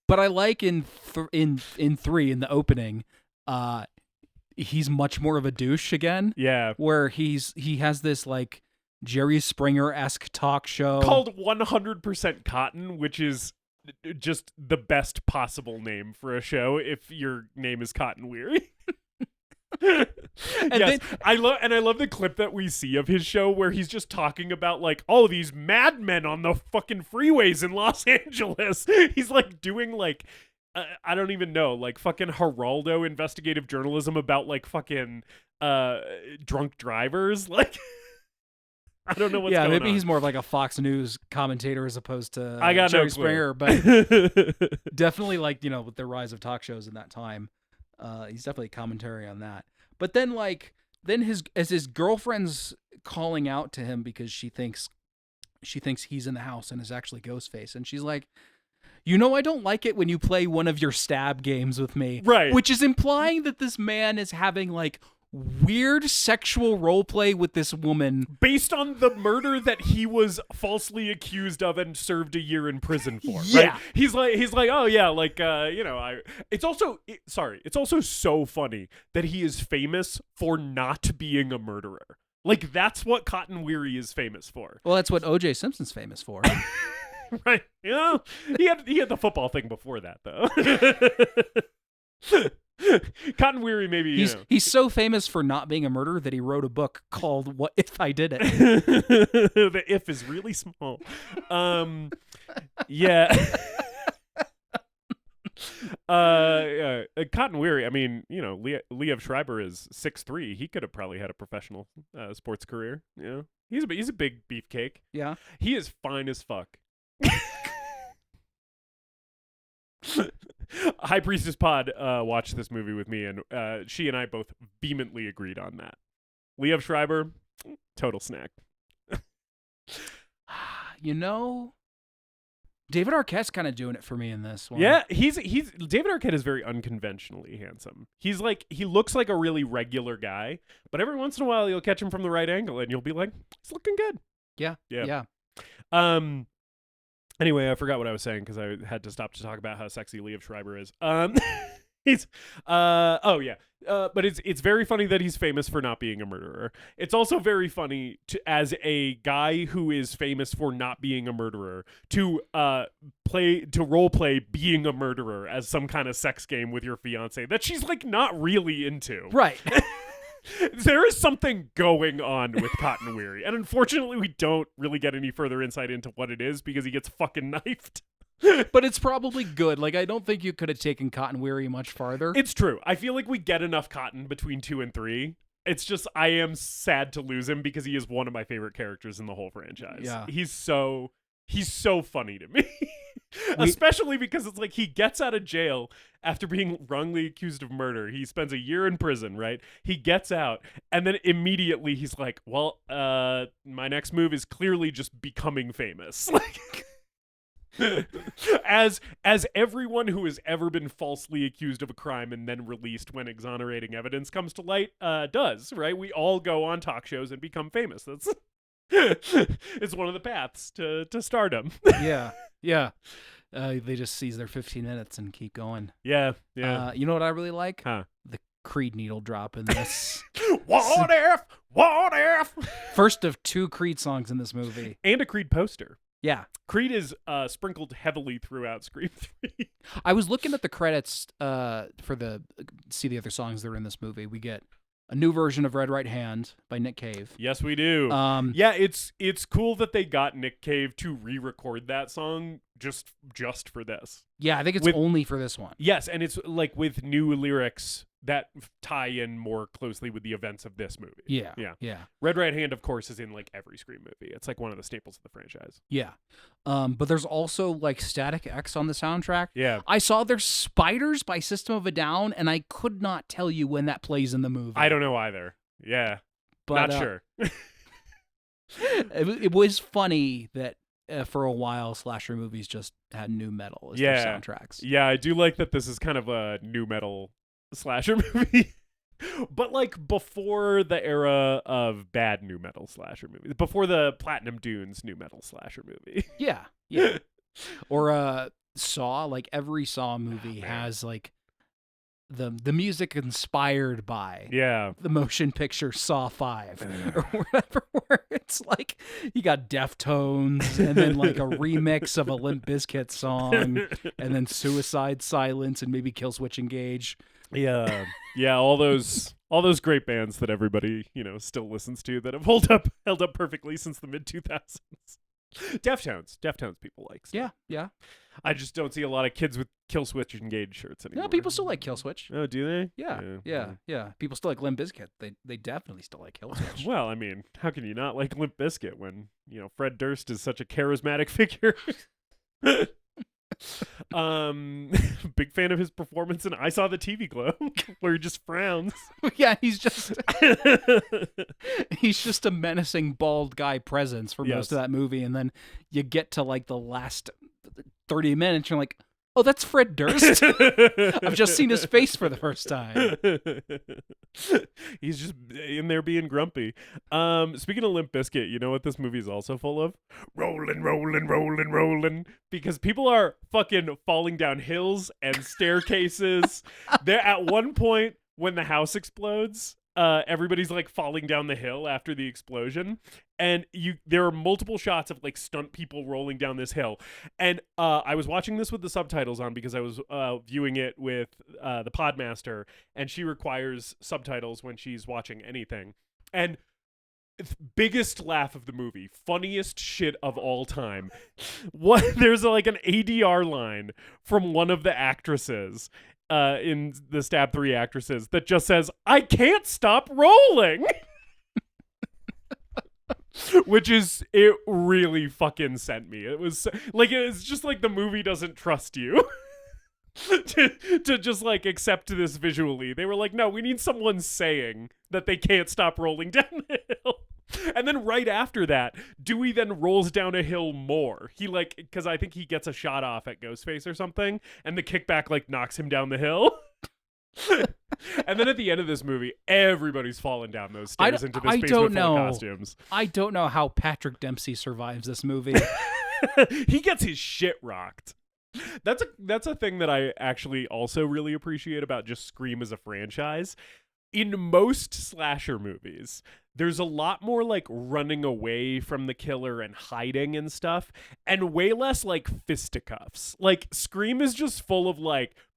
But I like in 3 in the opening, he's much more of a douche again. Yeah, where he has this like Jerry Springer-esque talk show called 100% Cotton, which is just the best possible name for a show if your name is Cotton Weary. Yes, then, I love the clip that we see of his show where he's just talking about like, oh, these madmen on the fucking freeways in Los Angeles. He's like doing like I don't even know, like fucking Geraldo investigative journalism about like fucking drunk drivers. Like I don't know what's going on. Yeah, maybe he's more of like a Fox News commentator as opposed to Jerry Jerry Springer, but definitely like, you know, with the rise of talk shows in that time, he's definitely commentary on that. But then like his girlfriend's calling out to him because she thinks he's in the house and is actually Ghostface, and she's like, you know, I don't like it when you play one of your stab games with me. Right. Which is implying that this man is having like weird sexual role play with this woman based on the murder that he was falsely accused of and served a year in prison for. Yeah. Right? He's like, oh yeah, like you know, it's also so funny that he is famous for not being a murderer. Like that's what Cotton Weary is famous for. Well, that's what O.J. Simpson's famous for. Right. You know, he had the football thing before that though. Cotton Weary, maybe he's so famous for not being a murderer that he wrote a book called "What If I Did It." The if is really small. Yeah. Cotton Weary. I mean, you know, Liev Schreiber is 6'3". He could have probably had a professional sports career. You know, he's a big beefcake. Yeah, he is fine as fuck. High Priestess Pod watched this movie with me, and she and I both vehemently agreed on that. Liev Schreiber, total snack. You know, David Arquette's kind of doing it for me in this one. Yeah, he's David Arquette is very unconventionally handsome. He looks like a really regular guy, but every once in a while you'll catch him from the right angle, and you'll be like, he's looking good. Yeah. Anyway, I forgot what I was saying because I had to stop to talk about how sexy Liev Schreiber is. He's but it's very funny that he's famous for not being a murderer. It's also very funny as a guy who is famous for not being a murderer to role play being a murderer as some kind of sex game with your fiance that she's like not really into. Right. There is something going on with Cotton Weary, and unfortunately we don't really get any further insight into what it is because he gets fucking knifed. But it's probably good. Like, I don't think you could have taken Cotton Weary much farther. It's true. I feel like we get enough Cotton between 2 and 3. It's just I am sad to lose him because he is one of my favorite characters in the whole franchise. Yeah. He's so funny to me. Especially because it's like he gets out of jail after being wrongly accused of murder. He spends a year in prison, right? He gets out, and then immediately he's like, well, my next move is clearly just becoming famous. as everyone who has ever been falsely accused of a crime and then released when exonerating evidence comes to light does, right? We all go on talk shows and become famous. That's it's one of the paths to stardom. Yeah. They just seize their 15 minutes and keep going. Yeah. You know what I really like? Huh. The Creed needle drop in this. What if? First of 2 Creed songs in this movie. And a Creed poster. Yeah. Creed is sprinkled heavily throughout Scream 3. I was looking at the credits see the other songs that are in this movie. We get a new version of Red Right Hand by Nick Cave. Yes, we do. Yeah, it's cool that they got Nick Cave to re-record that song just for this. Yeah, I think it's only for this one. Yes, and it's like with new lyrics that tie in more closely with the events of this movie. Yeah. Red Right Hand, of course, is in like every Scream movie. It's like one of the staples of the franchise. Yeah. But there's also like Static X on the soundtrack. Yeah. I saw there's Spiders by System of a Down, and I could not tell you when that plays in the movie. I don't know either. Yeah. But, not sure. It was funny that for a while, slasher movies just had nu metal as their soundtracks. Yeah, I do like that this is kind of a nu metal slasher movie. But like before the era of bad nu metal slasher movies, before the Platinum Dunes nu metal slasher movie. Yeah. Or Saw, like every Saw movie has like the music inspired by the motion picture Saw 5 or whatever, where it's like you got Deftones and then like a remix of a Limp Bizkit song and then Suicide Silence and maybe Killswitch Engage. Yeah, all those great bands that everybody, still listens to that have held up perfectly since the mid 2000s. Deftones people like. Yeah. I just don't see a lot of kids with Killswitch Engage shirts anymore. No, people still like Killswitch. Oh, do they? Yeah. People still like Limp Bizkit. They definitely still like Killswitch. Well, I mean, how can you not like Limp Bizkit when Fred Durst is such a charismatic figure? Big fan of his performance in I Saw the TV Glow, where he just frowns. Yeah, he's just a menacing bald guy presence for most of that movie, and then you get to like the last 30 minutes, you're like, oh, that's Fred Durst. I've just seen his face for the first time. He's just in there being grumpy. Speaking of Limp Bizkit, you know what this movie is also full of? Rolling. Because people are fucking falling down hills and staircases. They're at one point when the house explodes. Everybody's like falling down the hill after the explosion, and there are multiple shots of like stunt people rolling down this hill. And I was watching this with the subtitles on because I was viewing it with the Podmaster, and she requires subtitles when she's watching anything. And biggest laugh of the movie, funniest shit of all time. There's like an ADR line from one of the actresses in the Stab 3 actresses that just says, "I can't stop rolling." Which is, it really fucking sent me. It was just like the movie doesn't trust you to just like accept this visually. They were like, no, we need someone saying that they can't stop rolling down the hill. And then right after that, Dewey then rolls down a hill more. He because I think he gets a shot off at Ghostface or something, and the kickback knocks him down the hill. And then at the end of this movie, everybody's falling down those stairs into this basement full of costumes. I don't know how Patrick Dempsey survives this movie. He gets his shit rocked. That's a thing that I actually also really appreciate about just Scream as a franchise. In most slasher movies, there's a lot more running away from the killer and hiding and stuff, and way less fisticuffs. Scream is just full of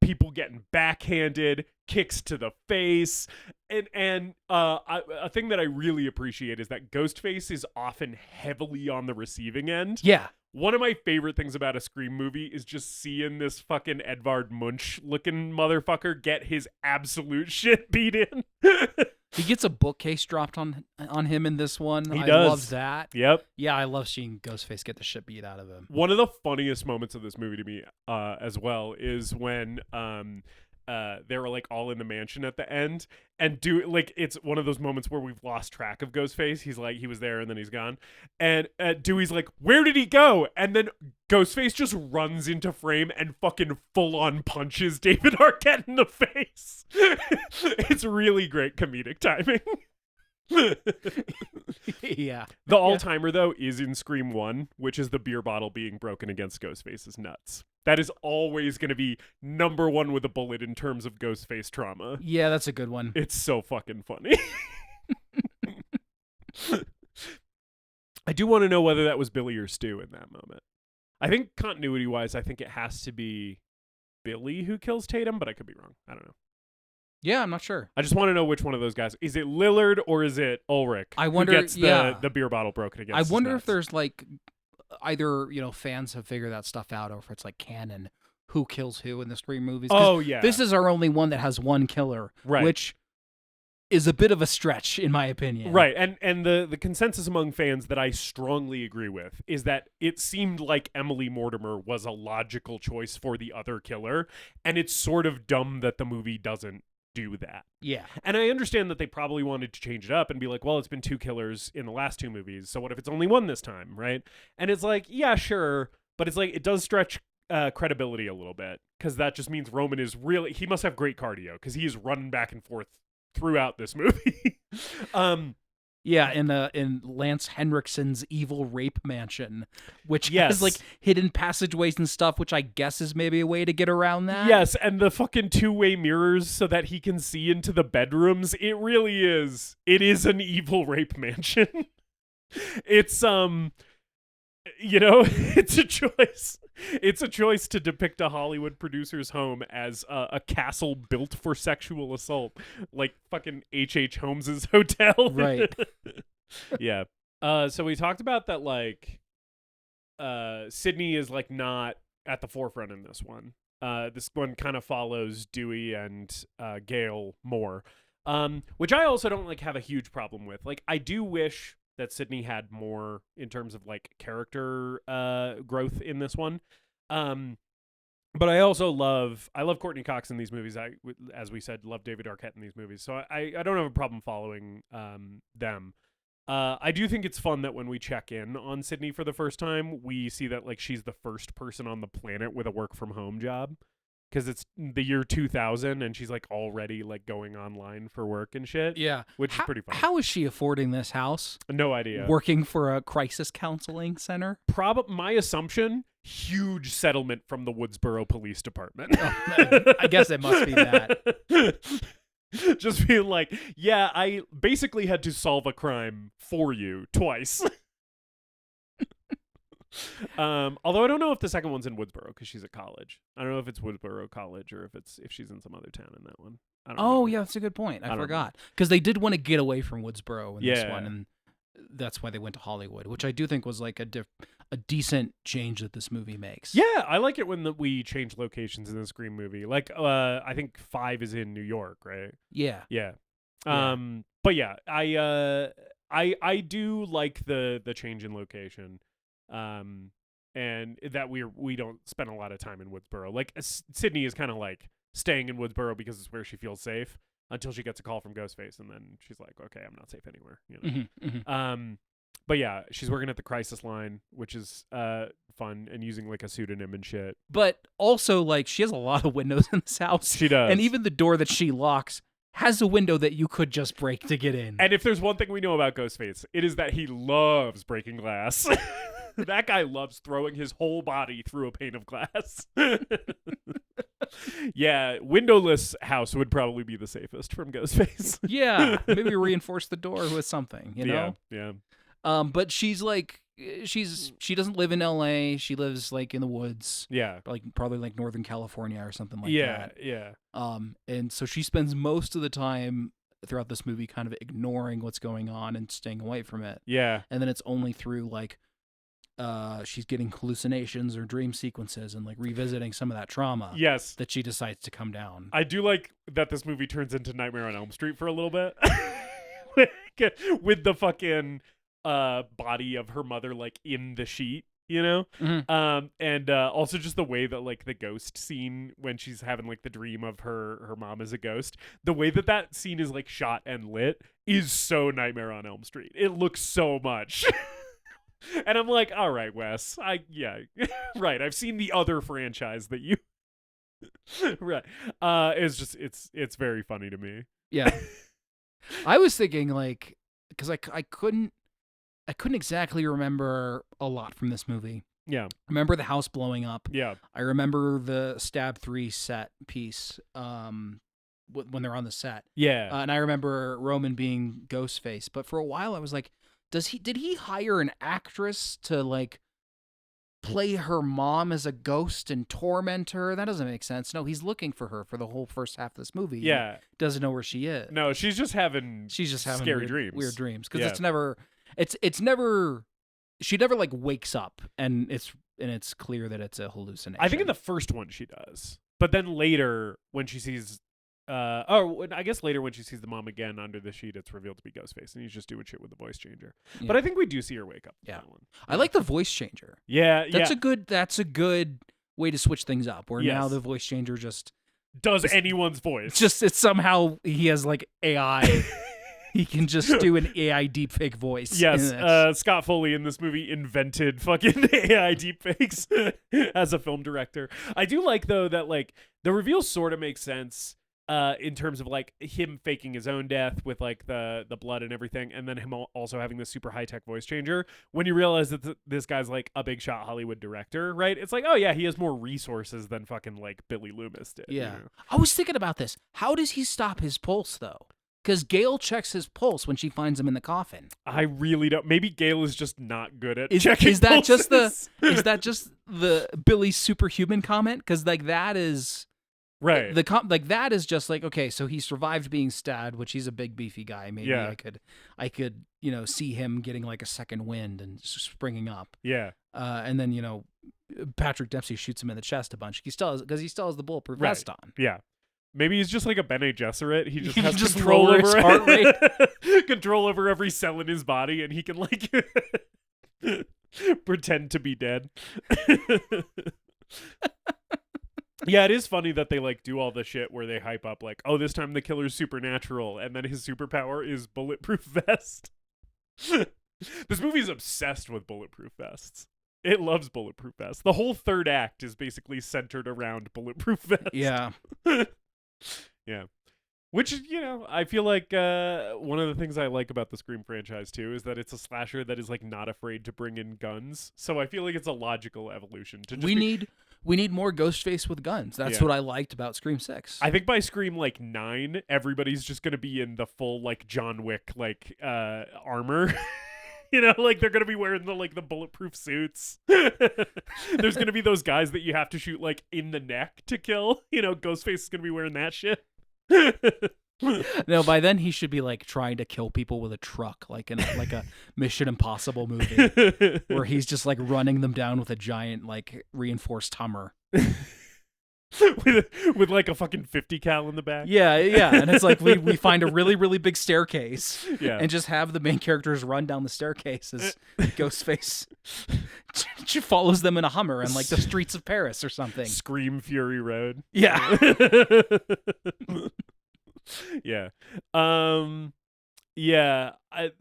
people getting backhanded, kicks to the face, and a thing that I really appreciate is that Ghostface is often heavily on the receiving end. Yeah. One of my favorite things about a Scream movie is just seeing this fucking Edvard Munch-looking motherfucker get his absolute shit beat in. He gets a bookcase dropped on him in this one. He I does. love that. Yep. Yeah, I love seeing Ghostface get the shit beat out of him. One of the funniest moments of this movie to me as well is when they were all in the mansion at the end, and it's one of those moments where we've lost track of Ghostface. He's he was there and then he's gone, and Dewey's where did he go? And then Ghostface just runs into frame and fucking full on punches David Arquette in the face. It's really great comedic timing. Yeah. The all-timer though is in Scream 1, which is the beer bottle being broken against Ghostface's nuts. That is always going to be number one with a bullet in terms of Ghostface trauma. Yeah, that's a good one. It's so fucking funny. I do want to know whether that was Billy or Stu in that moment. I think continuity-wise, I think it has to be Billy who kills Tatum, but I could be wrong. I don't know. Yeah, I'm not sure. I just want to know which one of those guys. Is it Lillard or is it Ulrich? I wonder, who gets the beer bottle broken against his wonder nuts? if there's either fans have figured that stuff out, or if it's canon who kills who in the Scream movies. Oh yeah, this is our only one that has one killer, right? Which is a bit of a stretch in my opinion. Right, and the consensus among fans that I strongly agree with is that it seemed like Emily Mortimer was a logical choice for the other killer, and it's sort of dumb that the movie doesn't do that. Yeah. And I understand that they probably wanted to change it up and be like, well, it's been 2 killers in the last 2 movies, so what if it's only 1 this time, right? And it's like, yeah, sure, but it's like it does stretch credibility a little bit, because that just means Roman is really, he must have great cardio because he is running back and forth throughout this movie. Yeah, in Lance Henriksen's evil rape mansion, which has like hidden passageways and stuff, which I guess is maybe a way to get around that. Yes, and the fucking 2-way mirrors so that he can see into the bedrooms. It really is. It is an evil rape mansion. It's it's a choice. It's a choice to depict a Hollywood producer's home as a castle built for sexual assault, like fucking H.H. Holmes's hotel. Right. Yeah. So we talked about that, like, Sydney is like not at the forefront in this one. This one kind of follows Dewey and Gale more, which I also don't like have a huge problem with. Like, I do wish that Sydney had more in terms of like character growth in this one. But I also love Courtney Cox in these movies. I, as we said, love David Arquette in these movies. So I don't have a problem following them. I do think it's fun that when we check in on Sydney for the first time, we see that like she's the first person on the planet with a work from home job. Because it's the year 2000 and she's like already like going online for work and shit. Yeah. Which is pretty fun. How is she affording this house? No idea. Working for a crisis counseling center? My assumption, huge settlement from the Woodsboro Police Department. I guess it must be that. Just being like, yeah, I basically had to solve a crime for you twice. Although I don't know if the second one's in Woodsboro because she's at college. I don't know if it's Woodsboro College or if she's in some other town in that one. I don't know. Yeah, that's a good point. I forgot because they did want to get away from Woodsboro in this one, and that's why they went to Hollywood, which I do think was like a decent change that this movie makes. Yeah, I like it when we change locations in the Scream movie. Like, I think 5 is in New York, right? Yeah. But yeah, I do like the change in location. And that we don't spend a lot of time in Woodsboro. Like Sydney is kind of like staying in Woodsboro because it's where she feels safe until she gets a call from Ghostface, and then she's like, okay, I'm not safe anywhere. You know? Mm-hmm. But yeah, she's working at the crisis line, which is fun, and using like a pseudonym and shit. But also, like, she has a lot of windows in this house. She does, and even the door that she locks has a window that you could just break to get in. And if there's one thing we know about Ghostface, it is that he loves breaking glass. That guy loves throwing his whole body through a pane of glass. Yeah, windowless house would probably be the safest from Ghostface. Yeah, maybe reinforce the door with something, you know? Yeah. But she's like, she doesn't live in LA. She lives like in the woods. Yeah. Like probably like Northern California or something like that. Yeah. And so she spends most of the time throughout this movie kind of ignoring what's going on and staying away from it. Yeah. And then it's only through like she's getting hallucinations or dream sequences and like revisiting some of that trauma. Yes. That she decides to come down. I do like that this movie turns into Nightmare on Elm Street for a little bit. With the fucking body of her mother like in the sheet, you know? Mm-hmm. And also just the way that like the ghost scene when she's having like the dream of her mom as a ghost, the way that scene is like shot and lit is so Nightmare on Elm Street. It looks so much. And I'm like, all right, Wes, right. I've seen the other franchise that you, right. It's just, it's very funny to me. Yeah. I was thinking like, cause I couldn't exactly remember a lot from this movie. Yeah. I remember the house blowing up. Yeah. I remember the Stab 3 set piece, when they're on the set. Yeah. And I remember Roman being Ghostface, but for a while I was like, did he hire an actress to like play her mom as a ghost and torment her? That doesn't make sense. No, he's looking for her for the whole first half of this movie. Yeah. Doesn't know where she is. No, she's just having scary dreams. Weird dreams. Because it's never she never like wakes up and it's clear that it's a hallucination. I think in the first one she does. But then later when she sees I guess later when she sees the mom again under the sheet, it's revealed to be Ghostface, and he's just doing shit with the voice changer. Yeah. But I think we do see her wake up. Yeah, that one. I like the voice changer. Yeah, that's a good way to switch things up. Where now the voice changer just does anyone's voice. Just it's somehow he has like AI. He can just do an AI deepfake voice. Yes, Scott Foley in this movie invented fucking AI deepfakes as a film director. I do like, though, that like the reveal sort of makes sense in terms of like him faking his own death with like the blood and everything, and then him also having this super high-tech voice changer. When you realize that this guy's like a big shot Hollywood director, right? It's like, oh yeah, he has more resources than fucking like Billy Loomis did. Yeah. You know? I was thinking about this. How does he stop his pulse, though? Because Gail checks his pulse when she finds him in the coffin. I really don't. Maybe Gail is just not good at checking pulses. Is that just the Billy superhuman comment? Because like that is right. That is just like, okay, so he survived being stabbed, which he's a big beefy guy. Maybe I could see him getting like a second wind and springing up. Yeah. And then Patrick Dempsey shoots him in the chest a bunch. He still has the bulletproof vest on. Yeah. Maybe he's just like a Bene Gesserit. He just has just control over his heart rate. control over every cell in his body, and he can like pretend to be dead. Yeah, it is funny that they like do all the shit where they hype up like, oh, this time the killer's supernatural, and then his superpower is bulletproof vest. This movie's obsessed with bulletproof vests. It loves bulletproof vests. The whole third act is basically centered around bulletproof vests. Yeah. Yeah. Which, I feel like one of the things I like about the Scream franchise, too, is that it's a slasher that is, like, not afraid to bring in guns. So I feel like it's a logical evolution. We need more Ghostface with guns. That's what I liked about Scream 6. I think by Scream, 9, everybody's just going to be in the full, John Wick, armor. Like they're gonna be wearing the bulletproof suits. There's gonna be those guys that you have to shoot in the neck to kill. Ghostface is gonna be wearing that shit. No, by then he should be trying to kill people with a truck, like in a Mission Impossible movie, where he's just running them down with a giant reinforced Hummer. with a fucking 50 cal in the back. Yeah, and it's we find a really, really big staircase, and just have the main characters run down the staircase as Ghostface she follows them in a Hummer in the streets of Paris or something. Scream Fury Road. Yeah. Yeah. Yeah.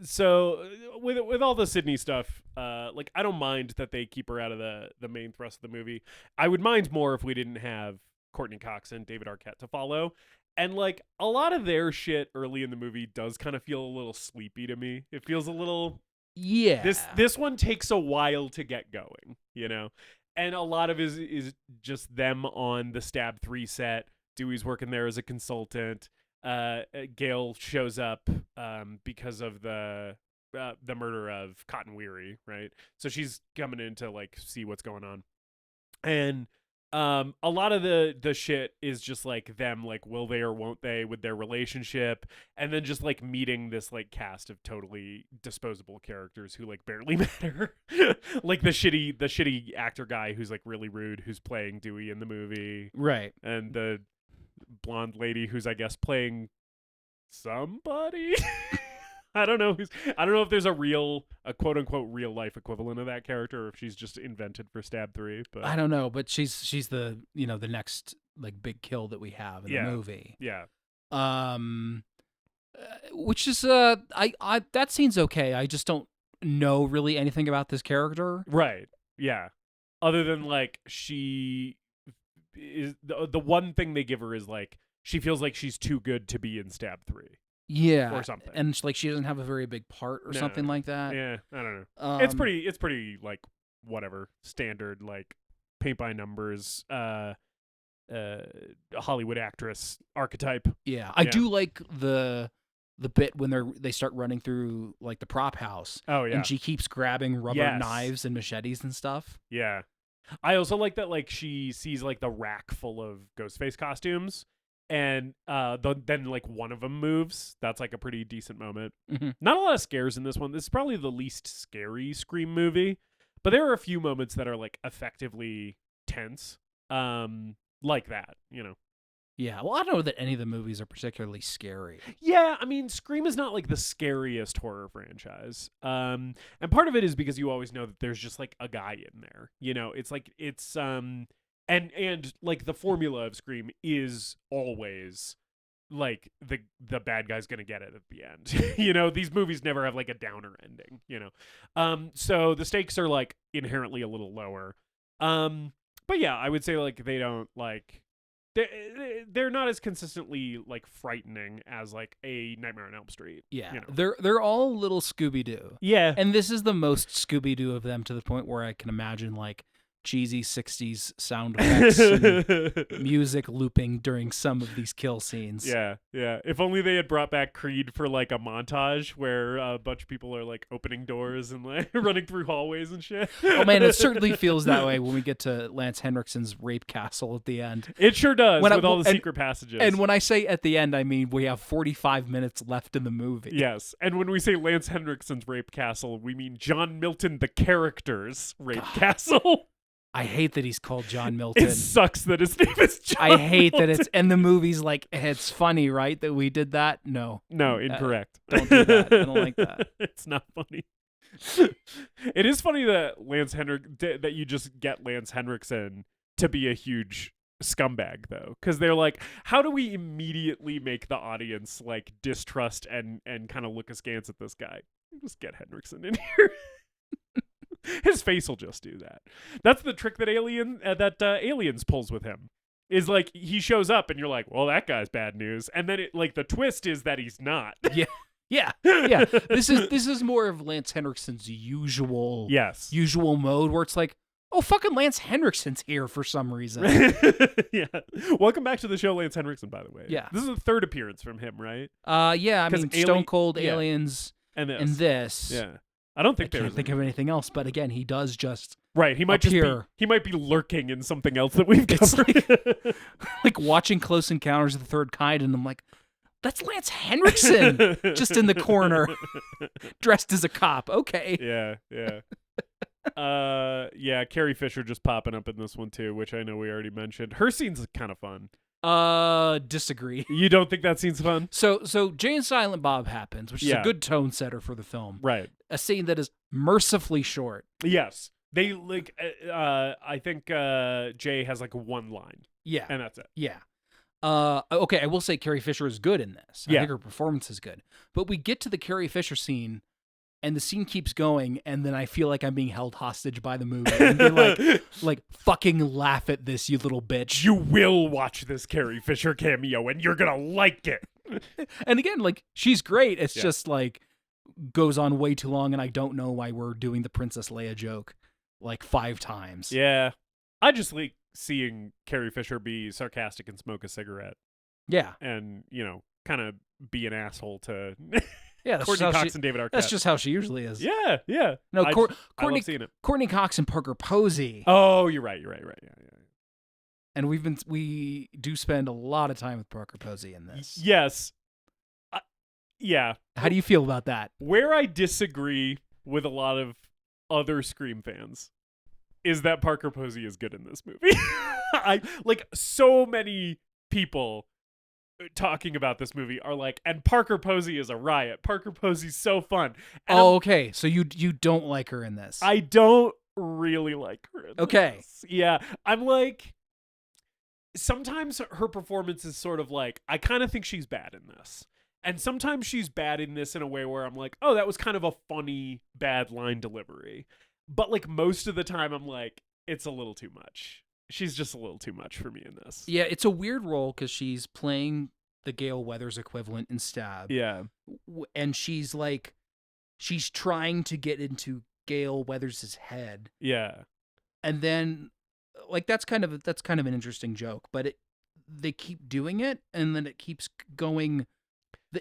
So with all the Sydney stuff, I don't mind that they keep her out of the main thrust of the movie. I would mind more if we didn't have Courteney Cox and David Arquette to follow. And a lot of their shit early in the movie does kind of feel a little sleepy to me. It feels a little This one takes a while to get going, And a lot of it is just them on the Stab 3 set. Dewey's working there as a consultant. Gail shows up because of the murder of Cotton Weary, right? So she's coming in to see what's going on, and a lot of the shit is just them will they or won't they with their relationship, and then just meeting this cast of totally disposable characters who barely matter, the shitty actor guy who's really rude, who's playing Dewey in the movie, right? And the blonde lady who's I guess playing somebody. I don't know if there's a quote unquote real life equivalent of that character, or if she's just invented for Stab 3. But I don't know, but she's the the next big kill that we have in the movie. Yeah. Which is I that scene's okay. I just don't know really anything about this character. Right. Yeah. Other than she is the one thing they give her is she feels like she's too good to be in Stab 3. Yeah, or something, and she doesn't have a very big part or something like that. Yeah, I don't know. It's pretty whatever standard paint by numbers Hollywood actress archetype. Yeah, I do like the bit when they start running through the prop house. Oh yeah, and she keeps grabbing rubber knives and machetes and stuff. Yeah. I also like that she sees the rack full of Ghostface costumes, and then one of them moves. That's a pretty decent moment. Mm-hmm. Not a lot of scares in this one. This is probably the least scary Scream movie, but there are a few moments that are effectively tense, like that. Yeah, well, I don't know that any of the movies are particularly scary. Yeah, I mean, Scream is not the scariest horror franchise. And part of it is because you always know that there's just a guy in there. It's And like the formula of Scream is always like the bad guy's gonna get it at the end. You know, these movies never have like a downer ending, you know. So the stakes are like inherently a little lower. But yeah, I would say like they don't like they're not as consistently like frightening as like a Nightmare on Elm Street. Yeah, you know? they're all little Scooby-Doo. Yeah, and this is the most Scooby-Doo of them, to the point where I can imagine like cheesy 60s sound effects and music looping during some of these kill scenes. Yeah. If only they had brought back Creed for like a montage where a bunch of people are like opening doors and like running through hallways and shit. Oh man, it certainly feels that way when we get to Lance Henriksen's rape castle at the end. It sure does, with all the secret passages. And when I say at the end, I mean we have 45 minutes left in the movie. Yes, and when we say Lance Henriksen's rape castle, we mean John Milton the character's rape castle. I hate that he's called John Milton. It sucks that his name is John I hate Milton. that it's, and the movie's like, it's funny, right, that we did that? No, incorrect. Don't do that. I don't like that. It's not funny. It is funny that that you just get Lance Henriksen to be a huge scumbag, though, because they're like, how do we immediately make the audience like distrust and kind of look askance at this guy? Just get Henriksen in here. His face will just do that. That's the trick that Aliens pulls with him. Is like he shows up and you're like, well, that guy's bad news, and then it like the twist is that he's not. Yeah. This is more of Lance Henriksen's usual mode, where it's like, oh, fucking Lance Henriksen's here for some reason. Yeah. Welcome back to the show, Lance Henriksen. By the way. Yeah. This is the third appearance from him, right? Yeah. I mean, Stone Cold, Aliens, and this. Yeah. I don't think I can't think of anything else, but again, he does just right. He might just he might be lurking in something else that we've covered. Like watching Close Encounters of the Third Kind, and I'm like, that's Lance Henriksen just in the corner, dressed as a cop. Okay. Yeah. Yeah. Carrie Fisher just popping up in this one too, which I know we already mentioned. Her scene's kind of fun. Disagree. You don't think that scene's fun? So Jay and Silent Bob happens, which is a good tone setter for the film. Right. A scene that is mercifully short. Yes. They like I think Jay has like one line. Yeah. And that's it. Yeah. Okay, I will say Carrie Fisher is good in this. I think her performance is good. But we get to the Carrie Fisher scene, and the scene keeps going, and then I feel like I'm being held hostage by the movie. And be like, fucking laugh at this, you little bitch. You will watch this Carrie Fisher cameo, and you're gonna like it. And again, like, she's great. It's just like goes on way too long, and I don't know why we're doing the Princess Leia joke like 5 times. Yeah. I just like seeing Carrie Fisher be sarcastic and smoke a cigarette. Yeah. And, you know, kind of be an asshole to Courteney Cox and David Arquette. That's just how she usually is. Yeah. No, I love seeing it. Courteney Cox and Parker Posey. Oh, you're right. Yeah. And we do spend a lot of time with Parker Posey in this. Yes. Yeah. How do you feel about that? Where I disagree with a lot of other Scream fans is that Parker Posey is good in this movie. I like so many people talking about this movie are like, and Parker Posey is a riot. Parker Posey's so fun. And okay. So you don't like her in this. I don't really like her in this. Yeah. I'm like, sometimes her performance is sort of like, I kind of think she's bad in this. And sometimes she's bad in this in a way where I'm like, oh, that was kind of a funny, bad line delivery. But like most of the time, I'm like, it's a little too much. She's just a little too much for me in this. Yeah, it's a weird role because she's playing the Gale Weathers equivalent in Stab. Yeah. And she's like, she's trying to get into Gale Weathers' head. Yeah. And then, like, that's kind of an interesting joke, but they keep doing it, and then it keeps going.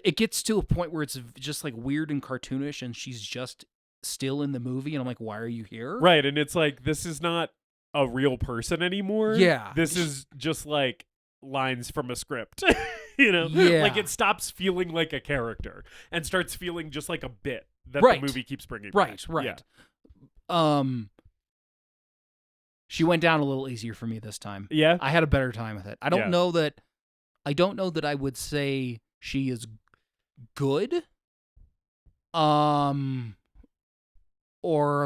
It gets to a point where it's just like weird and cartoonish, and she's just still in the movie, and I'm like, why are you here? Right, and it's like, this is not a real person anymore. Yeah. This is just like lines from a script. You know? Yeah. Like it stops feeling like a character and starts feeling just like a bit that right. the movie keeps bringing right, back. Right. Yeah. She went down a little easier for me this time. Yeah. I had a better time with it. I don't know that I would say she is good. Or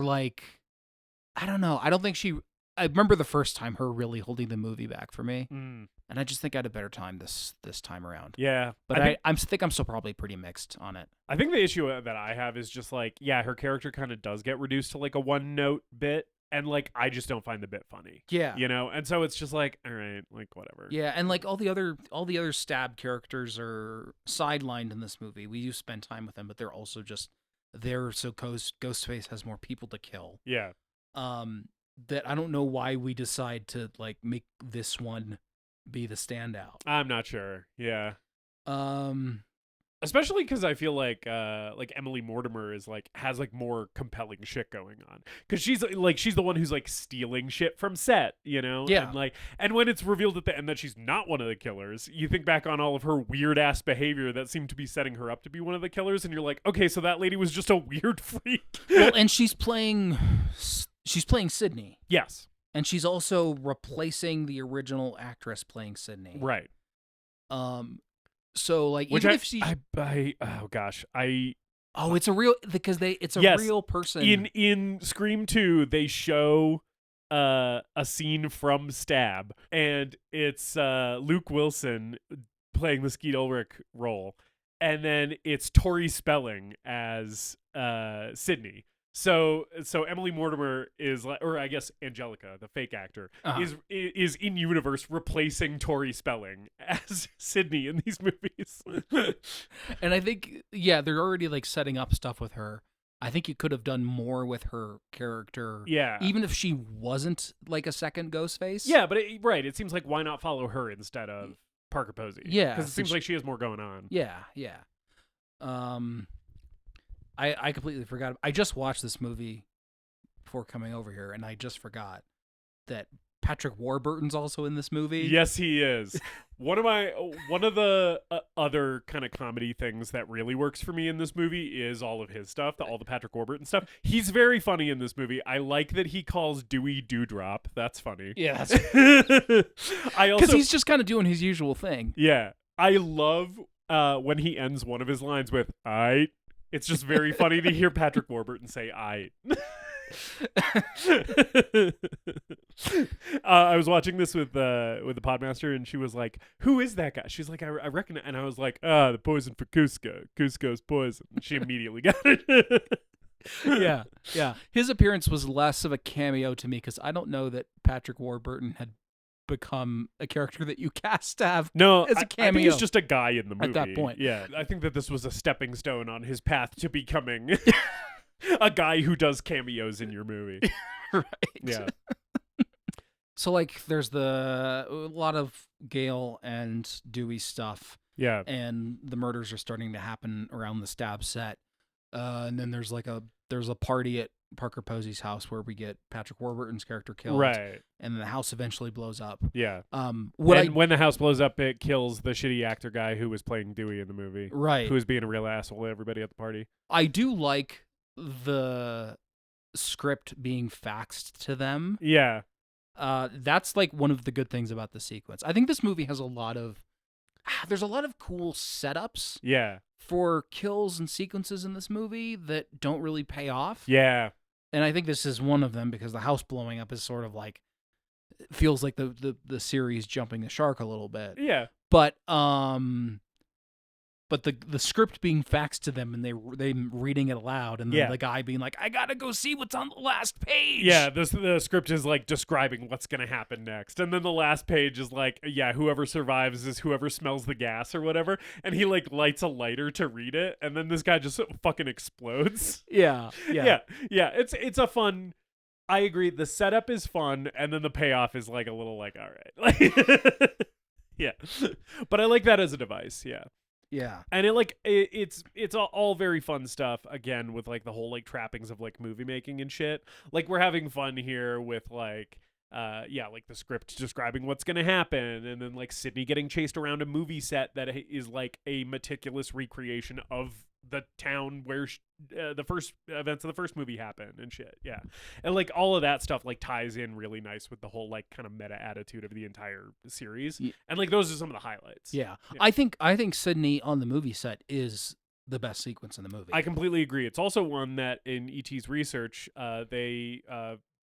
like, I don't know. I don't think she I remember the first time her really holding the movie back for me, Mm. and I just think I had a better time this time around. Yeah, but I think I'm still probably pretty mixed on it. I think the issue that I have is just like, yeah, her character kind of does get reduced to like a one note bit, and like I just don't find the bit funny. Yeah, you know, and so it's just like, all right, like whatever. Yeah, and like all the other stab characters are sidelined in this movie. We do spend time with them, but they're also just there so Ghostface has more people to kill. Yeah. That I don't know why we decide to like make this one be the standout. I'm not sure. Yeah. Especially because I feel like Emily Mortimer is like has like more compelling shit going on, because she's the one who's like stealing shit from set, you know. Yeah. And when it's revealed at the end that she's not one of the killers, you think back on all of her weird ass behavior that seemed to be setting her up to be one of the killers, and you're like, okay, so that lady was just a weird freak. Well, and she's playing Sydney. Yes. And she's also replacing the original actress playing Sydney. Right. So like, which even if she, it's a real, because it's a real person. In Scream 2, they show a scene from Stab, and it's Luke Wilson playing the Skeet Ulrich role, and then it's Tori Spelling as Sydney. So Emily Mortimer is like, or I guess Angelica, the fake actor, is in universe replacing Tori Spelling as Sydney in these movies. And I think, yeah, they're already like setting up stuff with her. I think you could have done more with her character. Yeah. Even if she wasn't like a second Ghostface. Yeah, but it seems like, why not follow her instead of Parker Posey? Yeah. Because it seems like she has more going on. Yeah, yeah. I completely forgot. I just watched this movie before coming over here, and I just forgot that Patrick Warburton's also in this movie. Yes, he is. One of the other kind of comedy things that really works for me in this movie is all of his stuff, all the Patrick Warburton stuff. He's very funny in this movie. I like that he calls Dewey Dewdrop. That's funny. Yeah, because he's just kind of doing his usual thing. Yeah, I love when he ends one of his lines with "aight." It's just very funny to hear Patrick Warburton say "aight." I was watching this with the Podmaster, and she was like, "Who is that guy?" She's like, "I reckon," and I was like, "The poison for Cusco. Cusco's poison." She immediately got it. Yeah. His appearance was less of a cameo to me, because I don't know that Patrick Warburton had become a character that you cast to have as a cameo. I think he's just a guy in the movie at that point. Yeah, I think that this was a stepping stone on his path to becoming a guy who does cameos in your movie. Right. Yeah. So like, there's a lot of Gale and Dewey stuff. Yeah. And the murders are starting to happen around the Stab set. And then there's a party at Parker Posey's house where we get Patrick Warburton's character killed. Right. And the house eventually blows up. Yeah. When the house blows up, it kills the shitty actor guy who was playing Dewey in the movie. Right. Who was being a real asshole to everybody at the party. I do like the script being faxed to them. Yeah. That's like one of the good things about the sequence. I think this movie has there's a lot of cool setups. Yeah. For kills and sequences in this movie that don't really pay off. Yeah. And I think this is one of them, because the house blowing up is sort of like, feels like the series jumping the shark a little bit. Yeah. But the script being faxed to them, and they reading it aloud, and then the guy being like, "I gotta go see what's on the last page." Yeah, the script is like describing what's gonna happen next, and then the last page is like, yeah, whoever survives is whoever smells the gas or whatever, and he like lights a lighter to read it, and then this guy just fucking explodes. Yeah. It's a fun. I agree. The setup is fun, and then the payoff is like a little like, all right, yeah, but I like that as a device. Yeah. Yeah. And it's all very fun stuff, again, with like the whole like trappings of like movie making and shit. Like, we're having fun here with like like the script describing what's going to happen, and then like Sydney getting chased around a movie set that is like a meticulous recreation of the town where the first events of the first movie happen and shit. Yeah. And like all of that stuff like ties in really nice with the whole like kind of meta attitude of the entire series. Yeah. And like those are some of the highlights. Yeah. I think Sydney on the movie set is the best sequence in the movie. I completely agree. It's also one that in E.T.'s research, they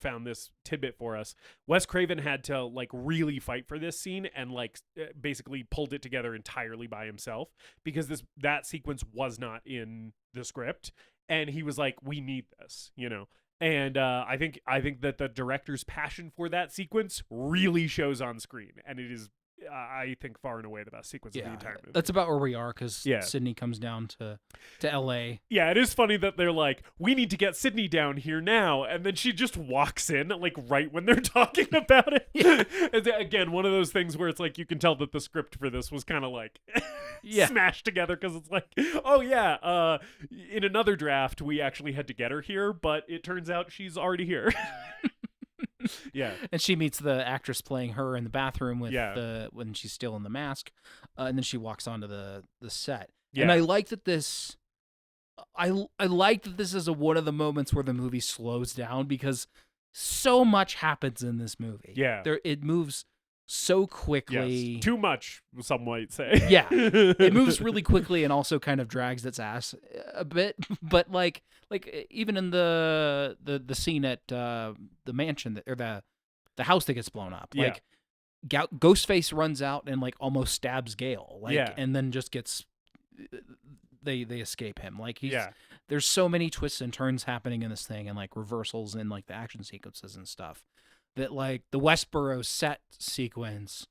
found this tidbit for us. Wes Craven had to like really fight for this scene and like basically pulled it together entirely by himself because that sequence was not in the script, and he was like, we need this, you know. And I think that the director's passion for that sequence really shows on screen, and it is, I think, far and away the best sequence of the entire movie. That's about where we are, because Sydney comes down to L.A. Yeah, it is funny that they're like, we need to get Sydney down here now, and then she just walks in, like, right when they're talking about it. Yeah. Again, one of those things where it's like, you can tell that the script for this was kind of like smashed together, because it's like, oh yeah, in another draft, we actually had to get her here, but it turns out she's already here. Yeah, and she meets the actress playing her in the bathroom with when she's still in the mask, and then she walks onto the set. Yeah. And I like that this. I like that this is one of the moments where the movie slows down, because so much happens in this movie. Yeah, it moves so quickly. Yes. Too much, some might say. Yeah, it moves really quickly and also kind of drags its ass a bit. But like even in the scene at the mansion or the house that gets blown up, like Ghostface runs out and like almost stabs Gale, and then just gets they escape him. Like there's so many twists and turns happening in this thing, and like reversals in like the action sequences and stuff, that like the Westboro set sequence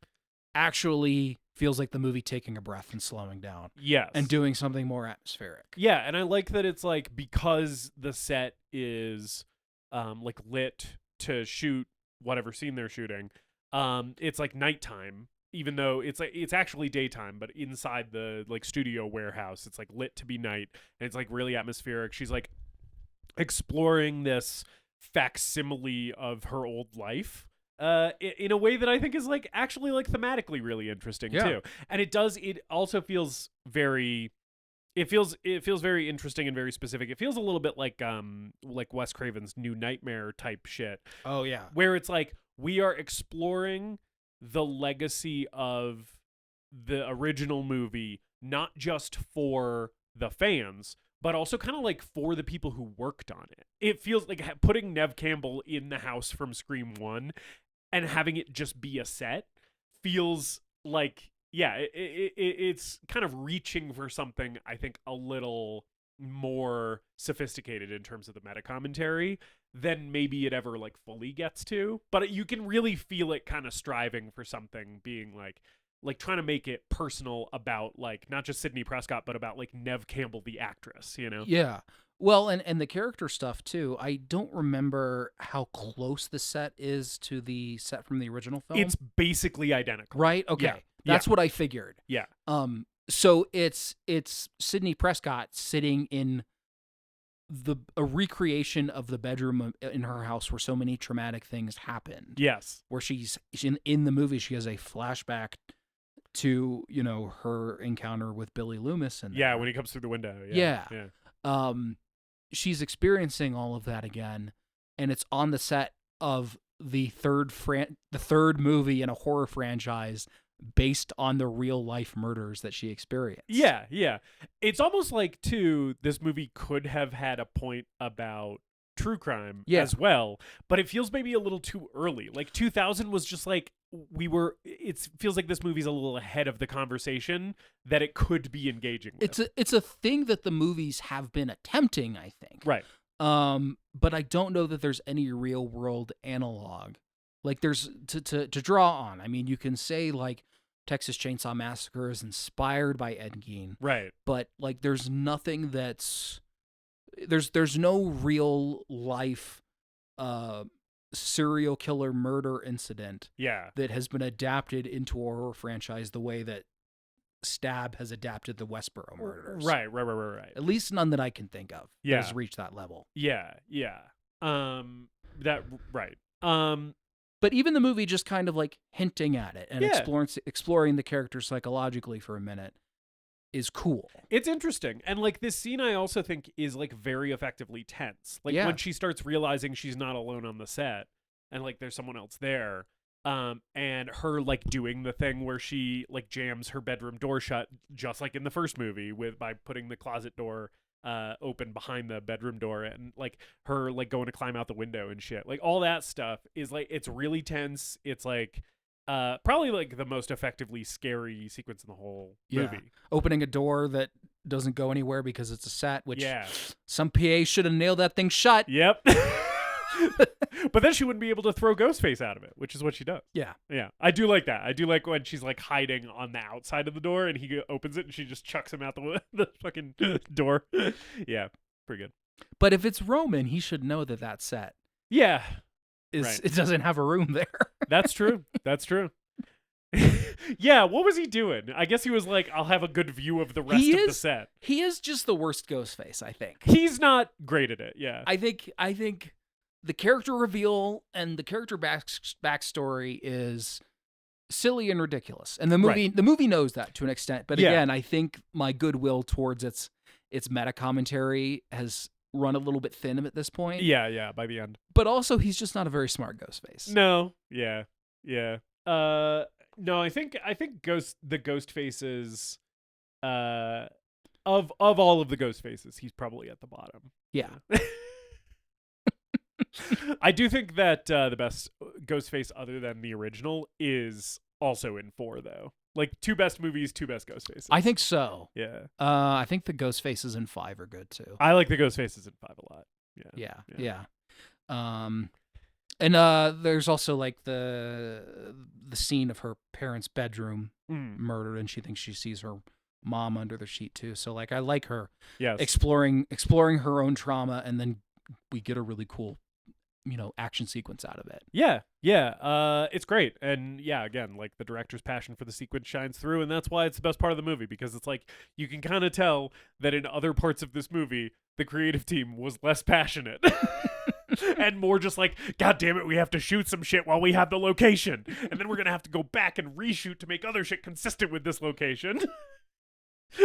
actually feels like the movie taking a breath and slowing down. Yes. And doing something more atmospheric. Yeah, and I like that it's like, because the set is like lit to shoot whatever scene they're shooting, it's like nighttime, even though it's actually daytime, but inside the like studio warehouse, it's like lit to be night, and it's like really atmospheric. She's like exploring this facsimile of her old life in a way that I think is like actually like thematically really interesting too. And it also feels very very interesting and very specific. It feels a little bit like Wes Craven's New Nightmare type shit. Oh yeah. Where it's like, we are exploring the legacy of the original movie, not just for the fans, but also kind of like for the people who worked on it. It feels like putting Neve Campbell in the house from Scream 1 and having it just be a set feels like, it's kind of reaching for something, I think, a little more sophisticated in terms of the meta commentary than maybe it ever like fully gets to. But you can really feel it kind of striving for something, being like trying to make it personal about like not just Sidney Prescott, but about like Neve Campbell, the actress, you know? Yeah. Well, and the character stuff too. I don't remember how close the set is to the set from the original film. It's basically identical. Right? Okay. Yeah. That's what I figured. Yeah. So it's Sidney Prescott sitting in a recreation of the bedroom in her house where so many traumatic things happened. Yes. Where she's in the movie, she has a flashback to, you know, her encounter with Billy Loomis, and when he comes through the window. Yeah. She's experiencing all of that again, and it's on the set of the third movie in a horror franchise based on the real life murders that she experienced. Yeah. It's almost like too, this movie could have had a point about true crime as well, but it feels maybe a little too early. Like 2000 was just like, it feels like this movie's a little ahead of the conversation that it could be engaging with. It's a thing that the movies have been attempting, I think. Right. But I don't know that there's any real world analog. Like there's to draw on. I mean, you can say like Texas Chainsaw Massacre is inspired by Ed Gein. Right. But like there's nothing there's no real life serial killer murder incident that has been adapted into a horror franchise the way that Stab has adapted the Westboro murders. Right. At least none that I can think of that has reached that level. Yeah. That right. But even the movie just kind of like hinting at it and exploring the character psychologically for a minute is cool. It's interesting. And like this scene I also think is like very effectively tense. Like when she starts realizing she's not alone on the set and like there's someone else there. And her like doing the thing where she like jams her bedroom door shut just like in the first movie by putting the closet door open behind the bedroom door, and like her like going to climb out the window and shit. Like all that stuff is like, it's really tense. It's like probably like the most effectively scary sequence in the whole movie. Opening a door that doesn't go anywhere because it's a set, which some PA should have nailed that thing shut. Yep. But then she wouldn't be able to throw Ghostface out of it, which is what she does. Yeah. Yeah. I do like that. I do like when she's like hiding on the outside of the door and he opens it and she just chucks him out the fucking door. Yeah. Pretty good. But if it's Roman, he should know that set. Yeah. It doesn't have a room there. That's true. That's true. Yeah, what was he doing? I guess he was like, I'll have a good view of the rest of the set. He is just the worst Ghostface, I think. He's not great at it, yeah. I think the character reveal and the character backstory is silly and ridiculous. And the movie knows that to an extent. But again, I think my goodwill towards its meta commentary has run a little bit thin at this point. Yeah, by the end. But also, he's just not a very smart Ghostface. No, yeah. No, I think the Ghostfaces, of all of the Ghostfaces, he's probably at the bottom. Yeah. I do think that the best Ghostface other than the original is also in 4, though. Like, 2 best movies, 2 best Ghostfaces. I think so. Yeah. I think the Ghostfaces in 5 are good, too. I like the Ghostfaces in 5 a lot. Yeah. And there's also like the scene of her parents' bedroom murdered, and she thinks she sees her mom under the sheet too. So like I like her exploring her own trauma, and then we get a really cool, action sequence out of it. Yeah. It's great. And yeah, again, like the director's passion for the sequence shines through, and that's why it's the best part of the movie, because it's like you can kind of tell that in other parts of this movie, the creative team was less passionate. And more just like, God damn it, we have to shoot some shit while we have the location. And then we're going to have to go back and reshoot to make other shit consistent with this location.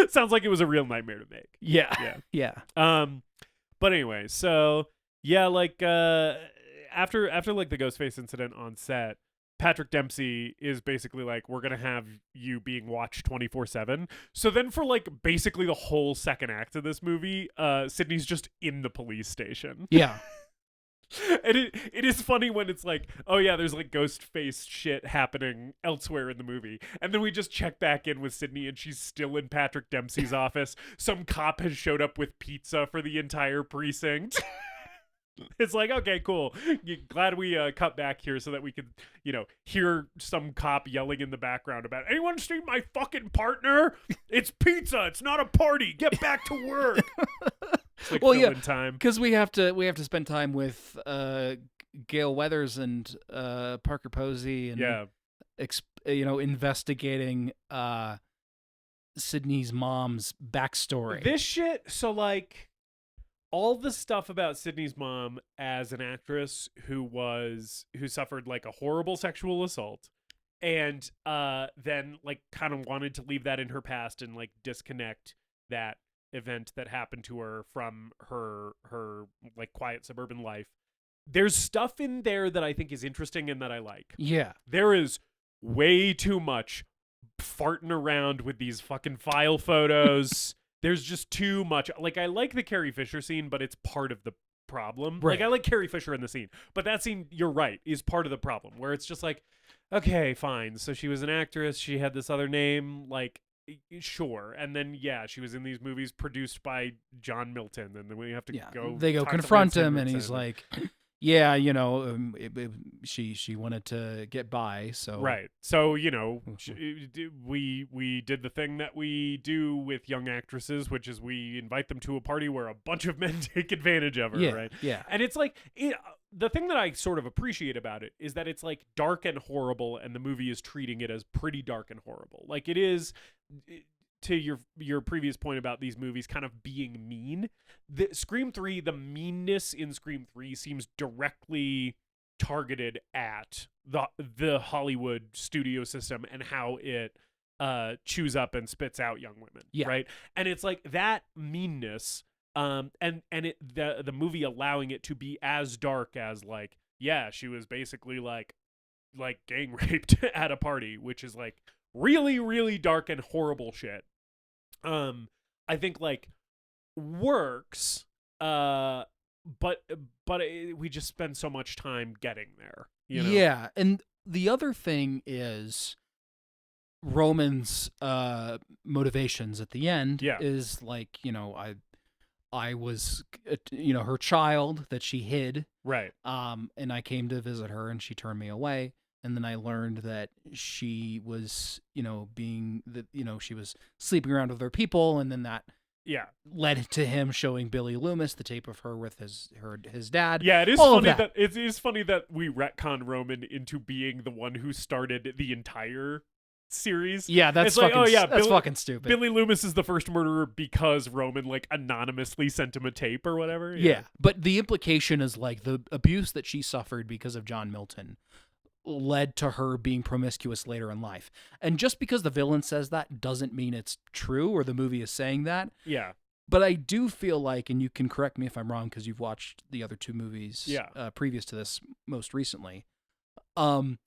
Sounds like it was a real nightmare to make. Yeah. But anyway, so yeah, like after like the Ghostface incident on set, Patrick Dempsey is basically like, we're going to have you being watched 24/7. So then for like basically the whole second act of this movie, Sydney's just in the police station. Yeah. And it is funny when it's like, oh yeah, there's like ghost face shit happening elsewhere in the movie, and then we just check back in with Sydney and she's still in Patrick Dempsey's office. Some cop has showed up with pizza for the entire precinct. It's like, okay, cool. Glad we cut back here so that we could, hear some cop yelling in the background about, anyone see my fucking partner? It's pizza. It's not a party. Get back to work. Like, well, yeah, because we have to spend time with Gale Weathers and Parker Posey, and investigating Sydney's mom's backstory. This shit. So like, all the stuff about Sydney's mom as an actress who suffered like a horrible sexual assault, and then like kind of wanted to leave that in her past and like disconnect that event that happened to her from her like quiet suburban life. There's stuff in there that I think is interesting and that I like. Yeah. There is way too much farting around with these fucking file photos. There's just too much. Like, I like the Carrie Fisher scene, but it's part of the problem. Right. Like, I like Carrie Fisher in the scene, but that scene, you're right, is part of the problem, where it's just like, okay, fine. So she was an actress. She had this other name. Like, sure. And then, yeah, she was in these movies produced by John Milton. And then we have to go. They go confront him, and he's like, yeah, she wanted to get by, so right. So we did the thing that we do with young actresses, which is we invite them to a party where a bunch of men take advantage of her, right? Yeah. And it's like the thing that I sort of appreciate about it is that it's like dark and horrible, and the movie is treating it as pretty dark and horrible. Like it is. To your previous point about these movies kind of being mean, Scream 3, the meanness in Scream 3 seems directly targeted at the Hollywood studio system and how it chews up and spits out young women, right? And it's like that meanness, and the movie allowing it to be as dark as like, yeah, she was basically like gang raped at a party, which is like really, really dark and horrible shit. I think like works, but we just spend so much time getting there, you know? Yeah, and the other thing is Roman's motivations at the end is like, I was, her child that she hid. Right. And I came to visit her and she turned me away. And then I learned that she was, she was sleeping around with other people. And then that led to him showing Billy Loomis the tape of her with his dad. Yeah, it is funny that it is funny that we retcon Roman into being the one who started the entire series. Yeah, that's fucking stupid. Billy Loomis is the first murderer because Roman like anonymously sent him a tape or whatever. Yeah, but the implication is like the abuse that she suffered because of John Milton led to her being promiscuous later in life. And just because the villain says that doesn't mean it's true or the movie is saying that. Yeah. But I do feel like, and you can correct me if I'm wrong because you've watched the other two movies previous to this most recently. I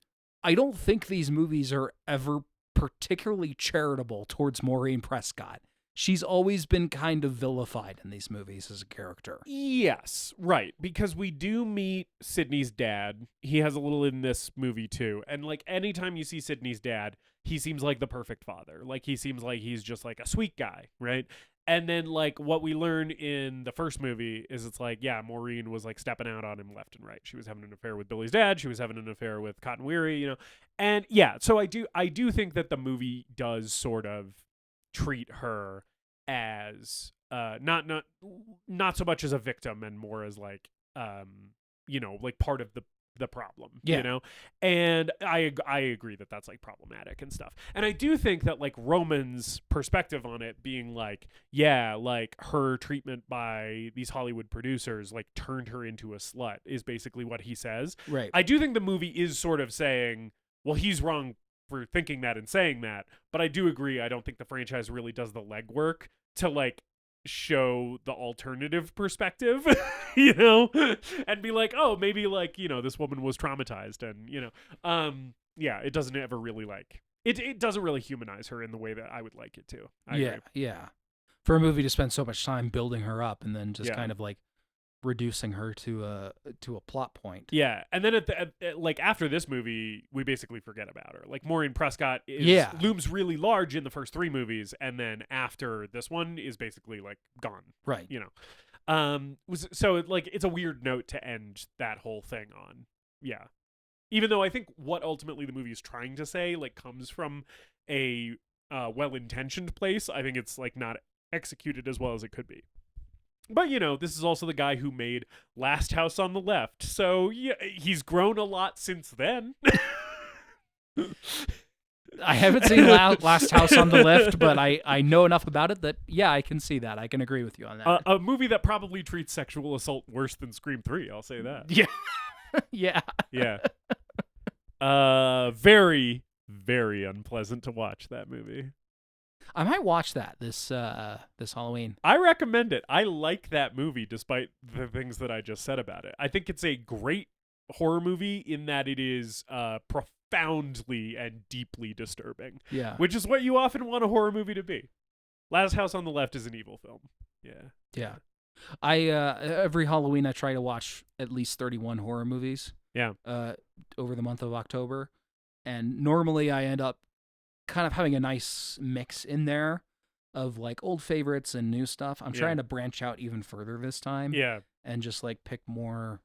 don't think these movies are ever particularly charitable towards Maureen Prescott. She's always been kind of vilified in these movies as a character. Yes, right. Because we do meet Sydney's dad. He has a little in this movie too. And like anytime you see Sydney's dad, he seems like the perfect father. Like he seems like he's just like a sweet guy, right? And then like what we learn in the first movie is it's like, yeah, Maureen was like stepping out on him left and right. She was having an affair with Billy's dad. She was having an affair with Cotton Weary, And yeah, so I do think that the movie does sort of treat her as not so much as a victim and more as like like part of the problem, and I agree that that's like problematic and stuff. And I do think that like Roman's perspective on it being like, yeah, like her treatment by these Hollywood producers like turned her into a slut is basically what he says. Right. I do think the movie is sort of saying, well, he's wrong for thinking that and saying that, but I do agree. I don't think the franchise really does the legwork to like show the alternative perspective, and be like, oh, maybe like, this woman was traumatized and, it doesn't ever really like, it doesn't really humanize her in the way that I would like it to. I agree. Yeah. For a movie to spend so much time building her up and then just kind of like reducing her to a plot point. Yeah, and then like after this movie, we basically forget about her. Like Maureen Prescott looms really large in the first three movies, and then after this one is basically like gone. Right. So like it's a weird note to end that whole thing on. Yeah. Even though I think what ultimately the movie is trying to say like comes from a well-intentioned place, I think it's like not executed as well as it could be. But, this is also the guy who made Last House on the Left. So, yeah, he's grown a lot since then. I haven't seen Last House on the Left, but I know enough about it that, yeah, I can see that. I can agree with you on that. A movie that probably treats sexual assault worse than Scream 3, I'll say that. Yeah. Yeah. Yeah. Very, very unpleasant to watch, that movie. I might watch that this Halloween. I recommend it. I like that movie despite the things that I just said about it. I think it's a great horror movie in that it is profoundly and deeply disturbing. Yeah. Which is what you often want a horror movie to be. Last House on the Left is an evil film. Yeah. Yeah. I every Halloween I try to watch at least 31 horror movies. Yeah. Over the month of October. And normally I end up kind of having a nice mix in there of like old favorites and new stuff. I'm trying to branch out even further this time. Yeah. And just like pick more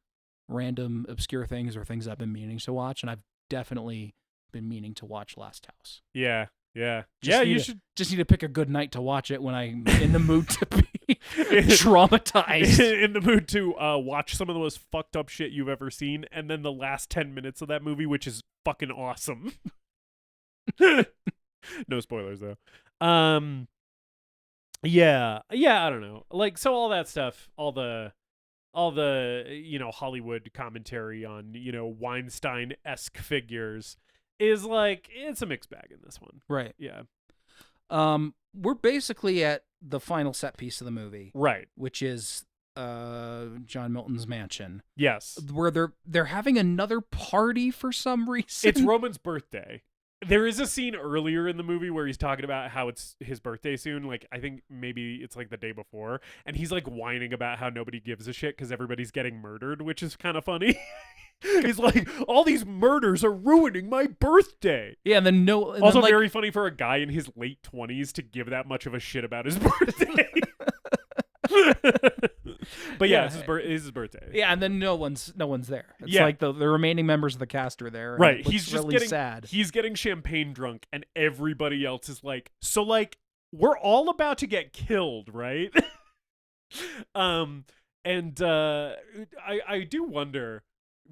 random obscure things or things I've been meaning to watch. And I've definitely been meaning to watch Last House. Yeah. Yeah. You should just need to pick a good night to watch it when I'm in the mood to be traumatized. In the mood to watch some of the most fucked up shit you've ever seen. And then the last 10 minutes of that movie, which is fucking awesome. No spoilers though. Yeah, I don't know. Like, so all that stuff, all the Hollywood commentary on, Weinstein-esque figures is like, it's a mixed bag in this one. Right. Yeah. We're basically at the final set piece of the movie. Right. Which is John Milton's mansion. Yes. Where they're having another party for some reason. It's Roman's birthday. There is a scene earlier in the movie where he's talking about how it's his birthday soon. Like, I think maybe it's like the day before. And he's like whining about how nobody gives a shit because everybody's getting murdered, which is kind of funny. He's like, all these murders are ruining my birthday. Yeah, and then also very funny for a guy in his late 20s to give that much of a shit about his birthday. But yeah, it's his birthday. Yeah, and then no one's there. It's like the remaining members of the cast are there. Right. He's just really getting sad. He's getting champagne drunk, and everybody else is like, so like we're all about to get killed, right? I do wonder,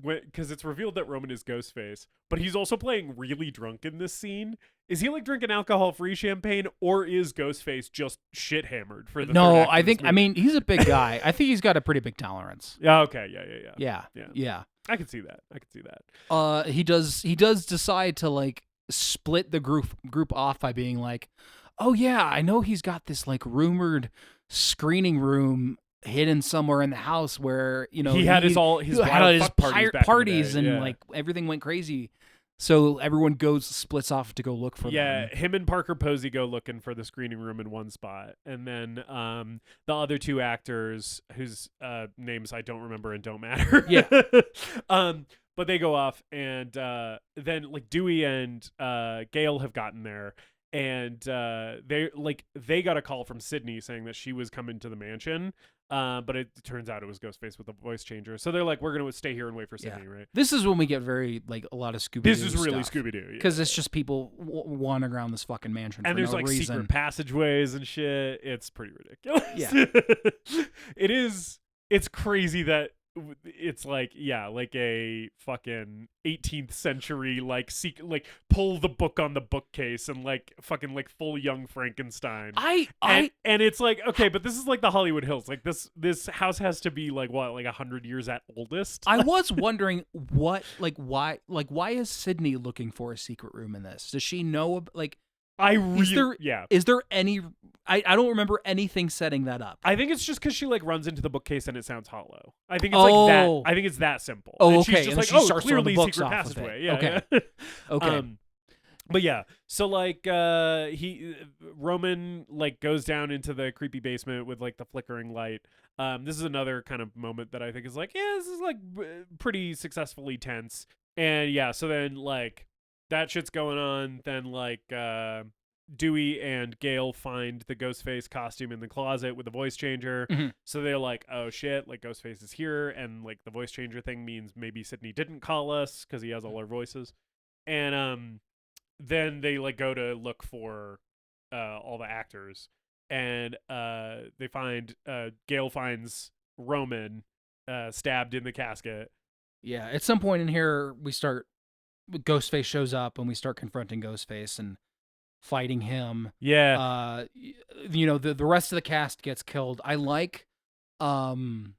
because it's revealed that Roman is Ghostface, but he's also playing really drunk in this scene. Is he like drinking alcohol-free champagne, or is Ghostface just shit hammered for the No, third act I of this think movie? I mean he's a big guy. I think he's got a pretty big tolerance. Yeah. Okay. Yeah. I can see that. He does decide to like split the group off by being like, oh yeah, I know he's got this like rumored screening room hidden somewhere in the house where, you know, he had his parties back in the day, and like everything went crazy. So everyone splits off to go look for them. Yeah, him and Parker Posey go looking for the screening room in one spot. And then the other two actors, whose names I don't remember and don't matter. Yeah. But they go off, and then like Dewey and Gail have gotten there. And they got a call from Sydney saying that she was coming to the mansion. But it turns out it was Ghostface with a voice changer. So they're like, we're going to stay here and wait for Sydney, right? This is when we get very, like, a lot of Scooby-Doo This is really Scooby-Doo. Because it's just people wandering around this fucking mansion and for there's, no like, reason. secret passageways and shit. It's pretty ridiculous. Yeah. It's crazy that it's like, yeah, like a fucking 18th century, like, pull the book on the bookcase and, like, fucking, like, full young Frankenstein. And it's like, okay, but this is like the Hollywood Hills. Like, this house has to be, like, what, like 100 years at oldest? I was wondering why is Sydney looking for a secret room in this? Does she know, like... Is there any... I don't remember anything setting that up. I think it's just because she like runs into the bookcase and it sounds hollow. I think it's like that. I think it's that simple. Oh, and okay. She's just and like, clearly secret passageway. Yeah. Okay. Yeah. Okay. But yeah, so like Roman like goes down into the creepy basement with like the flickering light. This is another kind of moment that I think is like, yeah, this is like pretty successfully tense. And yeah, so then like that shit's going on. Then like Dewey and Gail find the Ghostface costume in the closet with the voice changer. Mm-hmm. So they're like, oh shit, like Ghostface is here. And like the voice changer thing means maybe Sydney didn't call us because he has all our voices. And then they like go to look for all the actors. And they find Gail finds Roman stabbed in the casket. Yeah, at some point in here, Ghostface shows up and we start confronting Ghostface and fighting him. Yeah. You know, the rest of the cast gets killed. I like the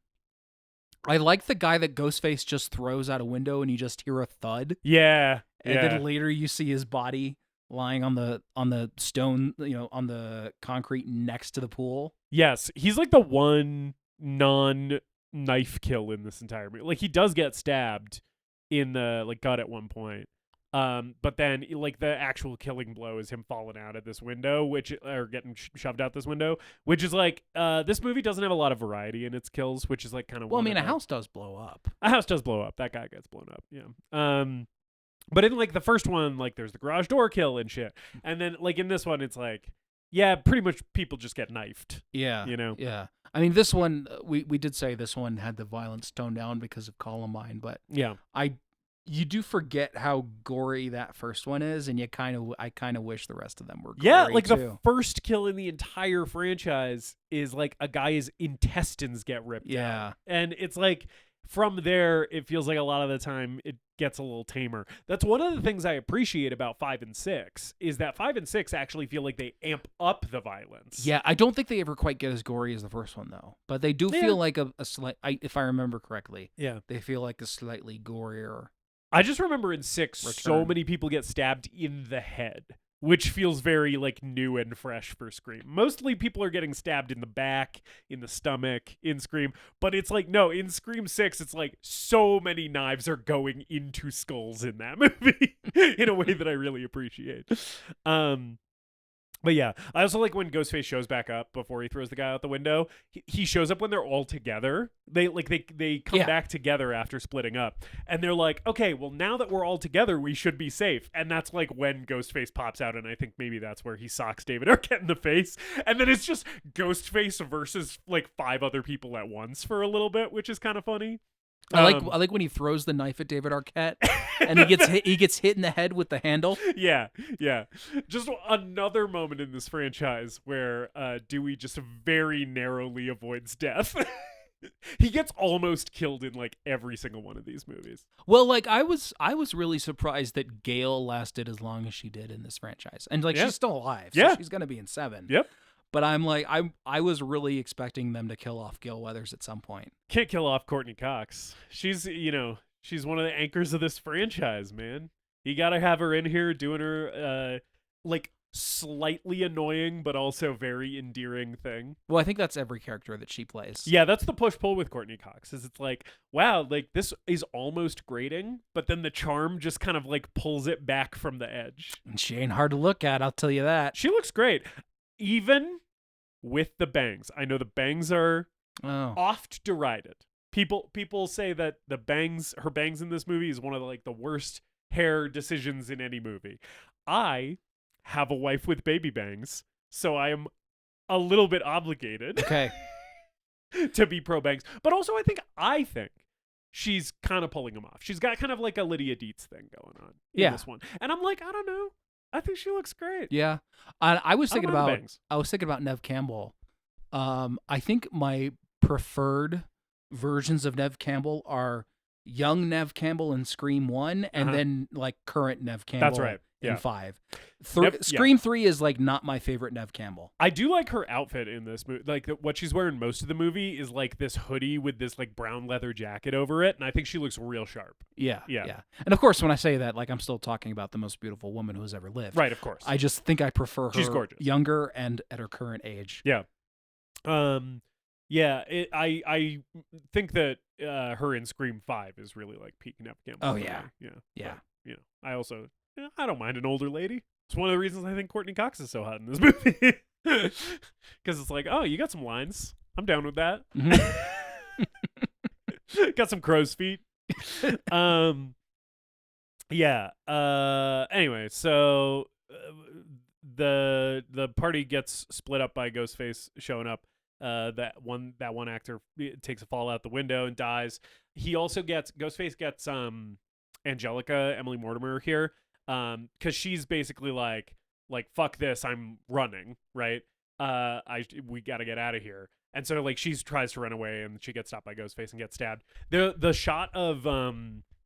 guy that Ghostface just throws out a window and you just hear a thud. Yeah. And then later you see his body lying on the stone, you know, on the concrete next to the pool. Yes. He's like the one non-knife kill in this entire movie. Like he does get stabbed in the like gut at one point. But then, like, the actual killing blow is him falling out of this window, or getting shoved out this window, which is like, this movie doesn't have a lot of variety in its kills, which is like kind of. Well, I mean, a house does blow up. A house does blow up. That guy gets blown up. Yeah. But in like the first one, like, there's the garage door kill and shit, and then like in this one, it's like, yeah, pretty much people just get knifed. Yeah. You know. Yeah. I mean, this one we did say this one had the violence toned down because of Columbine, but yeah, you do forget how gory that first one is, and I kind of wish the rest of them were gory. Yeah, like too. the first kill in the entire franchise is like a guy's intestines get ripped out. And it's like from there, it feels like a lot of the time it gets a little tamer. That's one of the things I appreciate about 5 and 6 is that 5 and 6 actually feel like they amp up the violence. Yeah, I don't think they ever quite get as gory as the first one though, but they do feel like a slight. if I remember correctly, they feel like a slightly gorier. I just remember in 6, so many people get stabbed in the head. which feels very like new and fresh for Scream. Mostly people are getting stabbed in the back, in the stomach, in Scream, but it's like, no, in Scream 6, it's like so many knives are going into skulls in that movie in a way that I really appreciate. But yeah, I also like when Ghostface shows back up before he throws the guy out the window. He shows up when they're all together. They come back together after splitting up, and they're like, okay, well now that we're all together, we should be safe. And that's like when Ghostface pops out, and I think maybe that's where he socks David Arquette in the face, and then it's just Ghostface versus like 5 other people at once for a little bit, which is kind of funny. I like when he throws the knife at David Arquette and he gets hit in the head with the handle. Yeah. Just another moment in this franchise where Dewey just very narrowly avoids death. He gets almost killed in like every single one of these movies. Well, like I was really surprised that Gail lasted as long as she did in this franchise, and like she's still alive, so she's gonna be in 7. Yep. But I'm like, I was really expecting them to kill off Gil Weathers at some point. Can't kill off Courteney Cox. She's one of the anchors of this franchise, man. You gotta have her in here doing her like slightly annoying but also very endearing thing. Well, I think that's every character that she plays. Yeah, that's the push-pull with Courteney Cox. Is it's like, wow, like this is almost grating, but then the charm just kind of like pulls it back from the edge. And she ain't hard to look at, I'll tell you that. She looks great. Even with the bangs. I know the bangs are oft derided. People say that her bangs in this movie is one of the worst hair decisions in any movie. I have a wife with baby bangs, so I am a little bit obligated to be pro bangs. But also I think she's kind of pulling them off. She's got kind of like a Lydia Dietz thing going on in this one. And I'm like, I don't know. I think she looks great. Yeah. I was thinking about Neve Campbell. I think my preferred versions of Neve Campbell are young Neve Campbell in Scream 1 and then like current Neve Campbell. That's right. In 5. Scream 3 is like not my favorite Neve Campbell. I do like her outfit in this movie. Like what she's wearing most of the movie is like this hoodie with this like brown leather jacket over it, and I think she looks real sharp. Yeah. And of course, when I say that, like I'm still talking about the most beautiful woman who has ever lived. Right, of course. I just think I prefer her. She's gorgeous. Younger and at her current age. Yeah. I think that her in Scream 5 is really like peak Neve Campbell. Oh yeah. But, I also I don't mind an older lady. It's one of the reasons I think Courteney Cox is so hot in this movie. Because it's like, oh, you got some lines. I'm down with that. Mm-hmm. Got some crow's feet. Anyway, so the party gets split up by Ghostface showing up. That one actor takes a fall out the window and dies. Ghostface gets Angelica, Emily Mortimer here. Because she's basically like fuck this, I'm running, right? We gotta get out of here. And so like she tries to run away and she gets stopped by Ghostface and gets stabbed. The shot of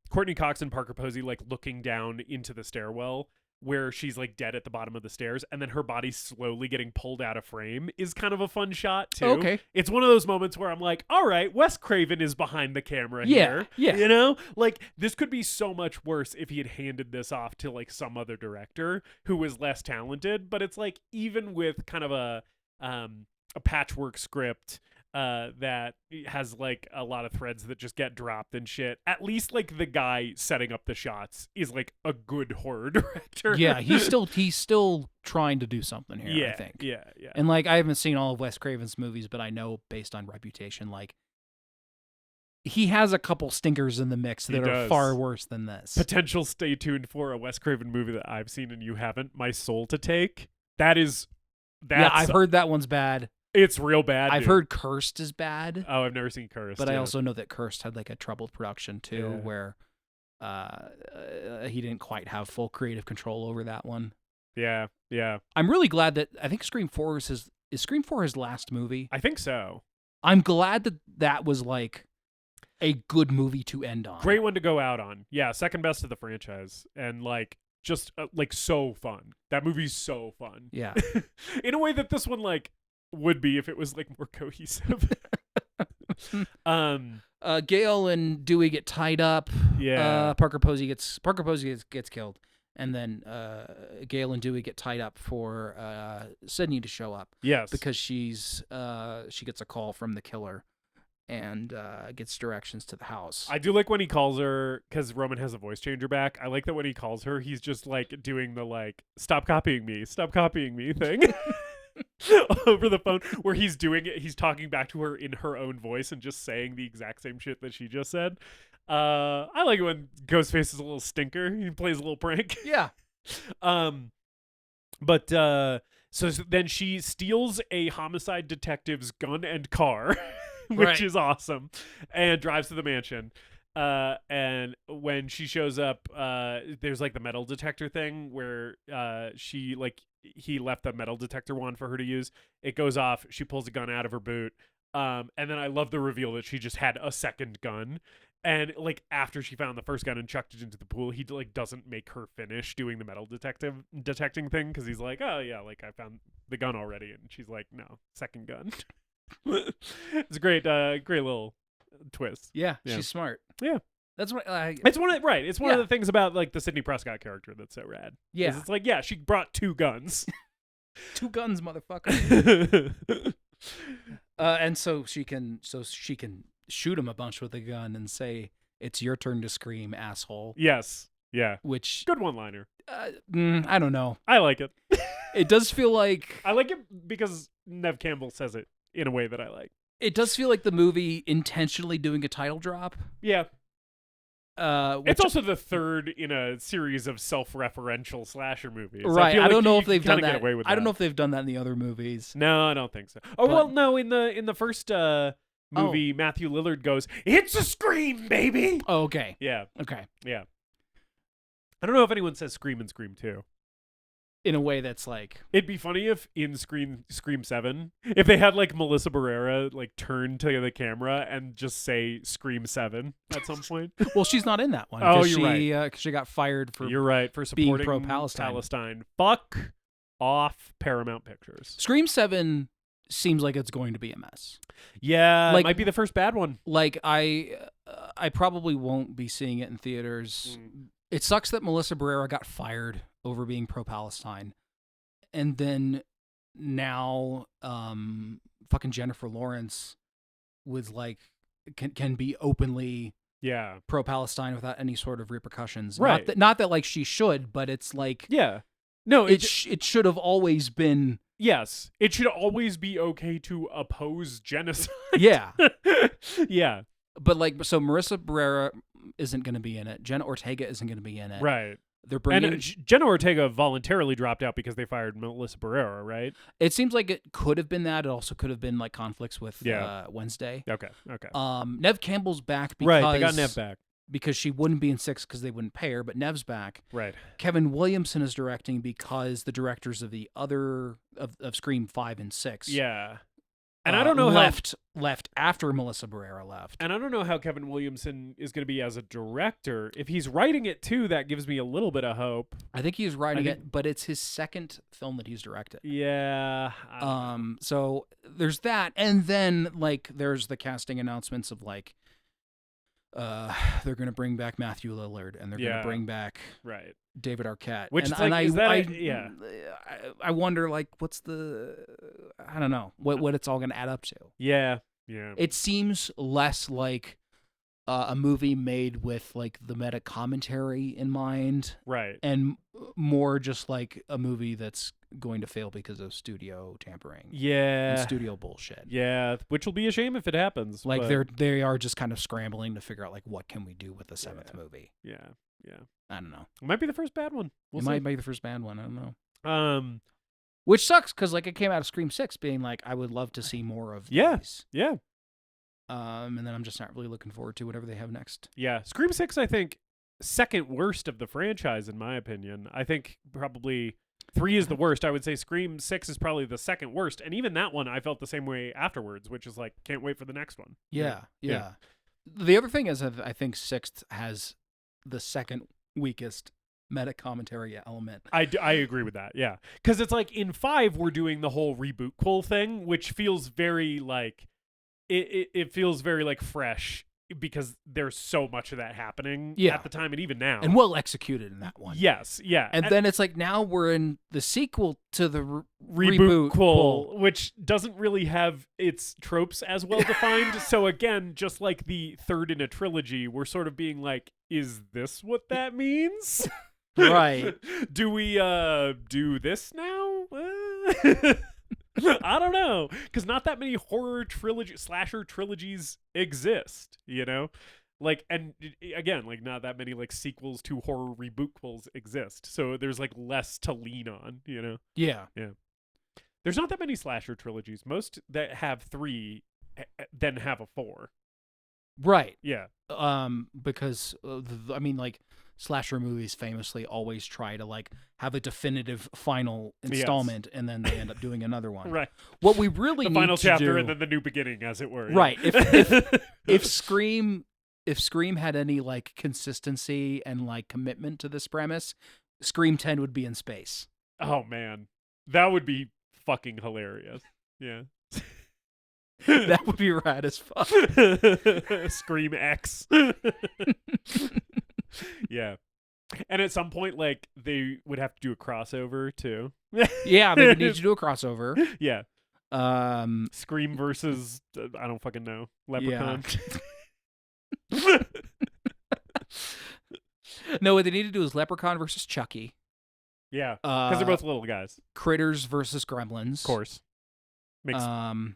Courteney Cox and Parker Posey like looking down into the stairwell where she's like dead at the bottom of the stairs and then her body slowly getting pulled out of frame is kind of a fun shot too. Okay. It's one of those moments where I'm like, all right, Wes Craven is behind the camera here. Yeah. You know? Like this could be so much worse if he had handed this off to like some other director who was less talented, but it's like even with kind of a patchwork script that has like a lot of threads that just get dropped and shit. At least like the guy setting up the shots is like a good horror director. Yeah, he's still trying to do something here, I think. Yeah. And like I haven't seen all of Wes Craven's movies, but I know based on reputation, like he has a couple stinkers in the mix that are far worse than this. Potential stay tuned for a Wes Craven movie that I've seen and you haven't, My Soul to Take. That's I've heard that one's bad. It's real bad. I've heard Cursed is bad. Oh, I've never seen Cursed. But I also know that Cursed had like a troubled production too, where he didn't quite have full creative control over that one. Yeah. I'm really glad that I think Scream 4 is Scream 4 his last movie. I think so. I'm glad that was like a good movie to end on. Great one to go out on. Yeah, second best of the franchise, and like just like so fun. That movie's so fun. Yeah, in a way that this one like would be if it was like more cohesive. Gail and Dewey get tied up. Yeah. Parker Posey gets killed, and then Gale and Dewey get tied up for Sydney to show up. Yes, because she gets a call from the killer, and gets directions to the house. I do like when he calls her, because Roman has a voice changer back. I like that when he calls her, he's just like doing the like stop copying me thing. Over the phone, where he's doing it, he's talking back to her in her own voice and just saying the exact same shit that she just said. I like it when Ghostface is a little stinker. He plays a little prank. Yeah. But so then she steals a homicide detective's gun and car, which is awesome, and drives to the mansion. And when she shows up, there's like the metal detector thing where he left the metal detector wand for her to use. It goes off. She pulls a gun out of her boot. And then I love the reveal that she just had a second gun. And like after she found the first gun and chucked it into the pool, he like doesn't make her finish doing the metal detecting thing, because he's like, oh yeah, like I found the gun already, and she's like, no, second gun. It's a great little twist. Yeah, she's smart. Yeah. That's what it's one of the things about like the Sidney Prescott character that's so rad. Yeah, it's like, yeah, she brought 2 guns. 2 guns, motherfucker. And so she can shoot him a bunch with a gun and say, "It's your turn to scream, asshole." Yes. Yeah. Which good one-liner. I don't know. I like it. It does feel like I like it because Neve Campbell says it in a way that I like. It does feel like the movie intentionally doing a title drop. Yeah. It's also the third in a series of self-referential slasher movies. Right. I don't know if they've done that. I don't know if they've done that in the other movies. No, I don't think so. No. In the first movie, Matthew Lillard goes, "It's a Scream, baby." Oh, okay. Yeah. Okay. Yeah. I don't know if anyone says Scream in Scream 2. In a way that's like... It'd be funny if in Scream 7, if they had like Melissa Barrera like turn to the camera and just say Scream 7 at some point. Well, she's not in that one. Oh, you're right. She got fired for for supporting pro-Palestine. Fuck off Paramount Pictures. Scream 7 seems like it's going to be a mess. Yeah, it might be the first bad one. Like I probably won't be seeing it in theaters. It sucks that Melissa Barrera got fired over being pro-Palestine, and then now fucking Jennifer Lawrence was like can be openly pro-Palestine without any sort of repercussions. Right. Not that like she should, but it's like no, it should have always been. Yes, it should always be okay to oppose genocide. Yeah. Yeah. But like, so Marissa Barrera isn't going to be in it. Jenna Ortega isn't going to be in it. Right. They're bringing... And Jenna Ortega voluntarily dropped out because they fired Melissa Barrera, right? It seems like it could have been that. It also could have been like conflicts with Wednesday. Okay. Neve Campbell's back because... Right, they got Neve back. Because she wouldn't be in 6 because they wouldn't pay her, but Neve's back. Right. Kevin Williamson is directing because the directors of the other... of Scream 5 and 6... Yeah. And I don't know left after Melissa Barrera left. And I don't know how Kevin Williamson is going to be as a director. If he's writing it too, that gives me a little bit of hope. I think he's writing it, but it's his second film that he's directed. Yeah. So there's that, and then like there's the casting announcements of like they're going to bring back Matthew Lillard, and they're going to bring back David Arquette. Which I wonder like what's the I don't know what it's all going to add up to. Yeah. It seems less like a movie made with like the meta commentary in mind, right? And more just like a movie that's going to fail because of studio tampering, and studio bullshit, which will be a shame if it happens. Like they are just kind of scrambling to figure out like what can we do with the 7th movie. Yeah. I don't know. It might be the first bad one. Might be the first bad one. I don't know. Which sucks because like it came out of Scream 6 being like I would love to see more of these. Yeah. And then I'm just not really looking forward to whatever they have next. Yeah. Scream 6, I think, second worst of the franchise in my opinion. I think probably 3 is the worst. I would say Scream 6 is probably the second worst. And even that one, I felt the same way afterwards, which is like, can't wait for the next one. Yeah. The other thing is I think 6th has the second weakest meta commentary element. I agree with that, yeah. Because it's like in 5, we're doing the whole reboot cool thing, which feels very like, it feels very like fresh because there's so much of that happening at the time and even now. And well executed in that one. Yes, yeah. And then it's like now we're in the sequel to the reboot, which doesn't really have its tropes as well defined. So again, just like the third in a trilogy, we're sort of being like, is this what that means? Right. Do we do this now? I don't know, because not that many slasher trilogies exist, you know, like, and again, like not that many like sequels to horror rebootquels exist, so there's like less to lean on, you know. Yeah. There's not that many slasher trilogies. Most that have 3 then have a 4. Right. Yeah. Because I mean, like, slasher movies famously always try to like have a definitive final installment, and then they end up doing another one. Right. What we really the need final to chapter do, and then the new beginning, as it were. Right. If Scream had any like consistency and like commitment to this premise, Scream 10 would be in space. Oh man, that would be fucking hilarious. Yeah. That would be rad as fuck. Scream X. Yeah. And at some point, like, they would have to do a crossover too. Yeah, they would need to do a crossover. Yeah. Scream versus I don't fucking know. Leprechaun. Yeah. No, what they need to do is Leprechaun versus Chucky. Yeah. Because they're both little guys. Critters versus Gremlins. Of course. Makes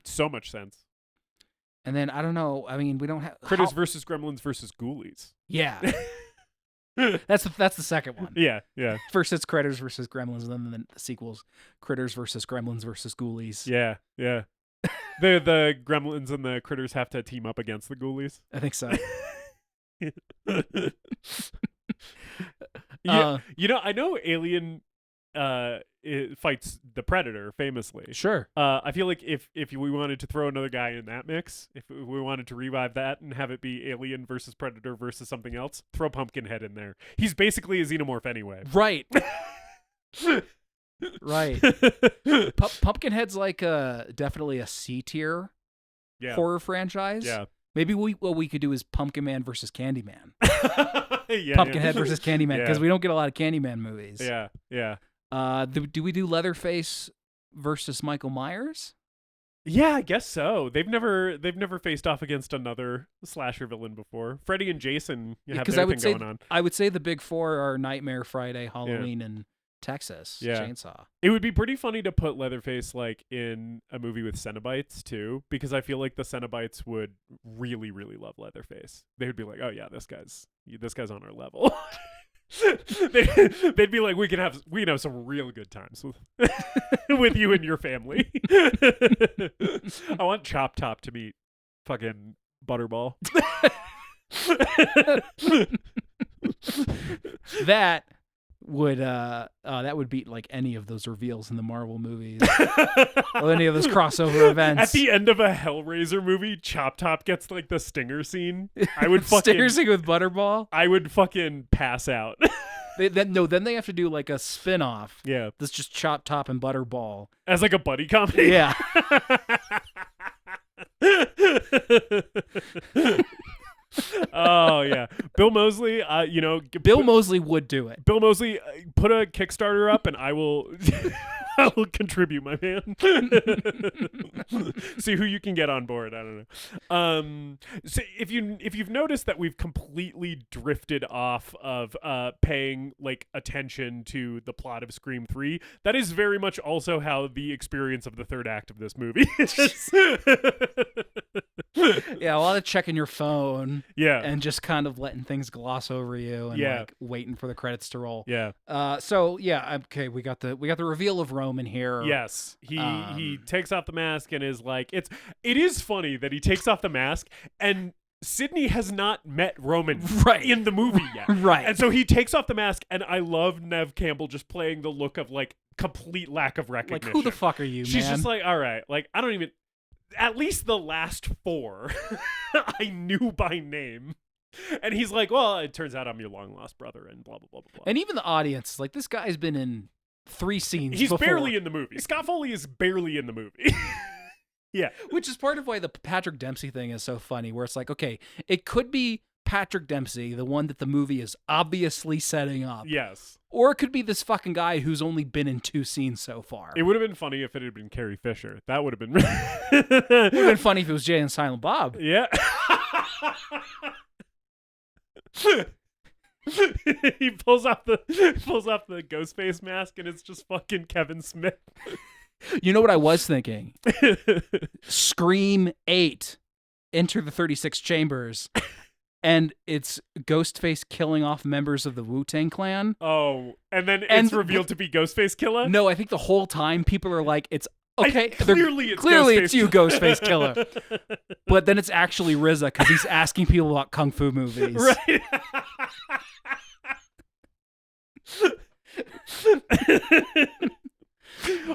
so much sense. And then I don't know. I mean, we don't have Critters versus Gremlins versus Ghoulies. Yeah. That's the second one. Yeah. First it's Critters versus Gremlins, and then the sequels, Critters versus Gremlins versus Ghoulies. Yeah. The Gremlins and the Critters have to team up against the Ghoulies. I think so. Yeah, you know, I know Alien it fights the Predator famously. Sure. I feel like if we wanted to throw another guy in that mix, if we wanted to revive that and have it be Alien versus Predator versus something else, throw Pumpkinhead in there. He's basically a xenomorph anyway. Right. Right. Pumpkinhead's like definitely a C tier horror franchise. Yeah. Maybe what we could do is Pumpkin Man versus Candyman. Yeah, Pumpkinhead versus Candyman, because we don't get a lot of Candyman movies. Yeah. Do we do Leatherface versus Michael Myers? Yeah, I guess so. They've never faced off against another slasher villain before. Freddy and Jason have their thing going on. I would say the big four are Nightmare, Friday, Halloween, and Texas Chainsaw. It would be pretty funny to put Leatherface like in a movie with Cenobites too, because I feel like the Cenobites would really, really love Leatherface. They would be like, "Oh yeah, this guy's on our level." They'd be like, we can have some real good times with with you and your family. I want Chop Top to meet fucking Butterball. That would beat like any of those reveals in the Marvel movies or any of those crossover events. At the end of a Hellraiser movie, Chop Top gets like the stinger scene. I would fucking stinger scene with Butterball. I would fucking pass out. Then they have to do like a spin-off. Yeah, that's just Chop Top and Butterball as like a buddy comedy. Yeah. Oh yeah, Bill Moseley. Bill Moseley would do it. Bill Moseley, put a Kickstarter up, and I will. I will contribute, my man. See who you can get on board. I don't know. So if you've noticed that we've completely drifted off of paying like attention to the plot of Scream 3, that is very much also how the experience of the third act of this movie is. Yeah, a lot of checking your phone. Yeah, and just kind of letting things gloss over you, and like waiting for the credits to roll. Yeah. So yeah, okay, we got the reveal of Roman here. Yes, he takes off the mask and is like, it is funny that he takes off the mask and Sidney has not met Roman in the movie yet. Right. And so he takes off the mask, and I love Neve Campbell just playing the look of like complete lack of recognition. Like, who the fuck are you, She's man? just like, all right, like I don't even. At least the last 4 I knew by name. And he's like, well, it turns out I'm your long lost brother and blah, blah, blah, blah, blah. And even the audience, like, this guy's been in 3 scenes He's before. barely in the movie. Scott Foley is barely in the movie. Yeah. Which is part of why the Patrick Dempsey thing is so funny, where it's like, okay, it could be Patrick Dempsey, the one that the movie is obviously setting up. Yes. Or it could be this fucking guy who's only been in 2 scenes so far. It would have been funny if it had been Carrie Fisher. That would have been... It would have been funny if it was Jay and Silent Bob. Yeah. He pulls off the Ghostface mask and it's just fucking Kevin Smith. You know what I was thinking? Scream 8, Enter the 36 Chambers, and it's Ghostface killing off members of the Wu-Tang Clan. Oh, and then it's revealed to be Ghostface Killer? No, I think the whole time people are like, it's okay. Clearly it's you, Ghostface Killer. But then it's actually RZA because he's asking people about kung fu movies. Right.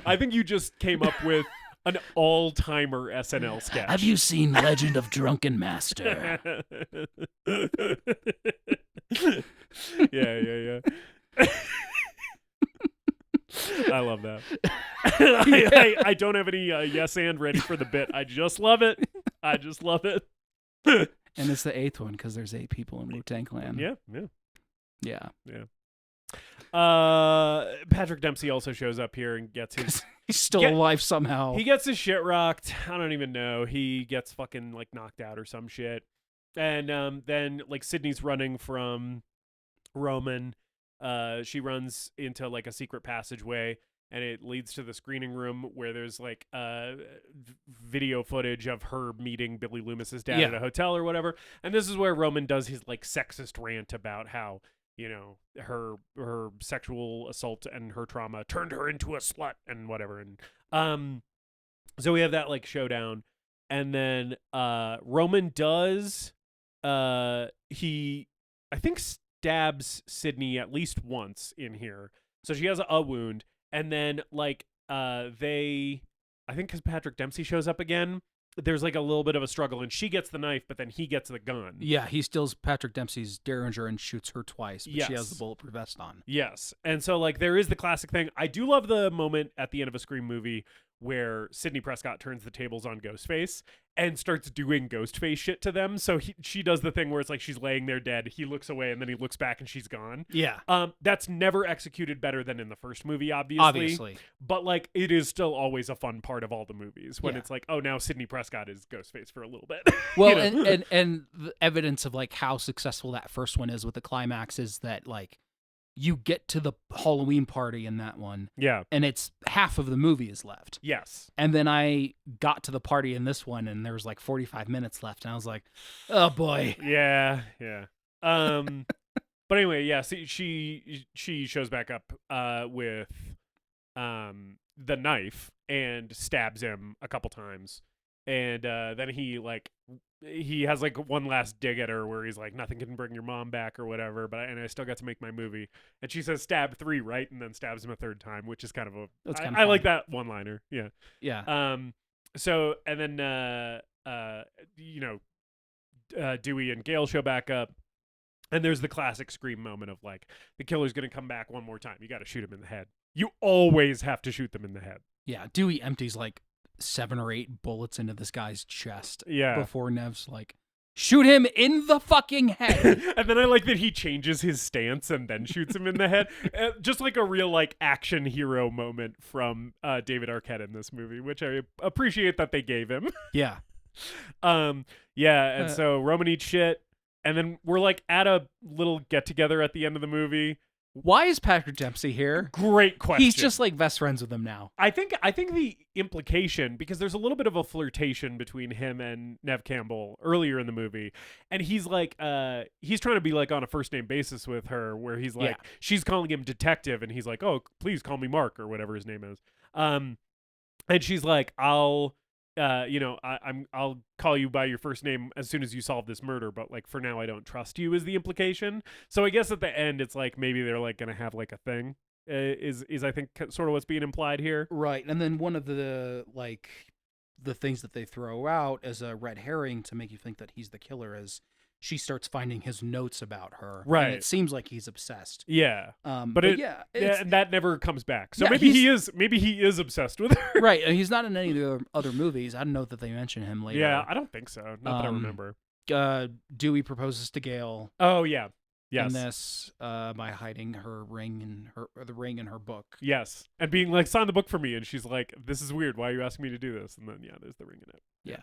I think you just came up with an all-timer SNL sketch. Have you seen Legend of Drunken Master? Yeah. I love that. I don't have any yes and ready for the bit. I just love it. And it's the 8th one because there's 8 people in Wu-Tang Clan. Yeah. Patrick Dempsey also shows up here and gets his... He's still alive somehow. He gets his shit rocked. I don't even know. He gets fucking like knocked out or some shit. And then like Sydney's running from Roman. She runs into like a secret passageway and it leads to the screening room where there's like video footage of her meeting Billy Loomis's dad at a hotel or whatever. And this is where Roman does his like sexist rant about how, you know, her sexual assault and her trauma turned her into a slut and whatever. And so we have that like showdown, and then Roman does he I think stabs Sydney at least once in here, so she has a wound, and then like I think because Patrick Dempsey shows up again, there's like a little bit of a struggle, and she gets the knife, but then he gets the gun. Yeah, he steals Patrick Dempsey's Derringer and shoots her twice, but she has the bulletproof vest on. Yes, and so like there is the classic thing. I do love the moment at the end of a Scream movie where Sidney Prescott turns the tables on Ghostface and starts doing Ghostface shit to them. So she does the thing where it's like she's laying there dead, he looks away, and then he looks back and she's gone. Yeah. That's never executed better than in the first movie, obviously. But like it is still always a fun part of all the movies when it's like, oh, now Sidney Prescott is Ghostface for a little bit. Well, you know? and the evidence of like how successful that first one is with the climax is that like you get to the Halloween party in that one. Yeah. And it's half of the movie is left. Yes. And then I got to the party in this one and there was like 45 minutes left. And I was like, oh boy. Yeah. But anyway, yeah, she shows back up with the knife and stabs him a couple times. And then he has like one last dig at her where he's like, nothing can bring your mom back or whatever, and I still got to make my movie. And she says stab 3, right? And then stabs him a 3rd time, which is kind of I like that one-liner. Yeah. Yeah. So, and then, Dewey and Gale show back up. And there's the classic Scream moment of like, the killer's going to come back one more time. You got to shoot him in the head. You always have to shoot them in the head. Yeah. Dewey empties like 7 or 8 bullets into this guy's chest. Yeah. Before Neve's like, shoot him in the fucking head. And then I like that he changes his stance and then shoots him in the head. Just like a real like action hero moment from David Arquette in this movie, which I appreciate that they gave him. Yeah. And so Roman eats shit. And then we're like at a little get together at the end of the movie. Why is Patrick Dempsey here? Great question. He's just like best friends with him now. I think the implication, because there's a little bit of a flirtation between him and Neve Campbell earlier in the movie, and he's like he's trying to be like on a first name basis with her, where he's like she's calling him detective, and he's like, oh, please call me Mark or whatever his name is, and she's like, I'll call you by your first name as soon as you solve this murder, but like for now I don't trust you, is the implication. So I guess at the end it's like maybe they're like gonna have like a thing, is I think sort of what's being implied here. Right. And then one of the like the things that they throw out as a red herring to make you think that he's the killer is she starts finding his notes about her. Right. And it seems like he's obsessed. Yeah. But and that never comes back. So maybe he is obsessed with her. Right. And he's not in any of the other movies. I don't know that they mention him later. Yeah, I don't think so. Not that I remember. Dewey proposes to Gale. Oh yeah. Yes. In this, by hiding her ring the ring in her book. Yes. And being like, sign the book for me. And she's like, this is weird. Why are you asking me to do this? And then there's the ring in it. Yeah.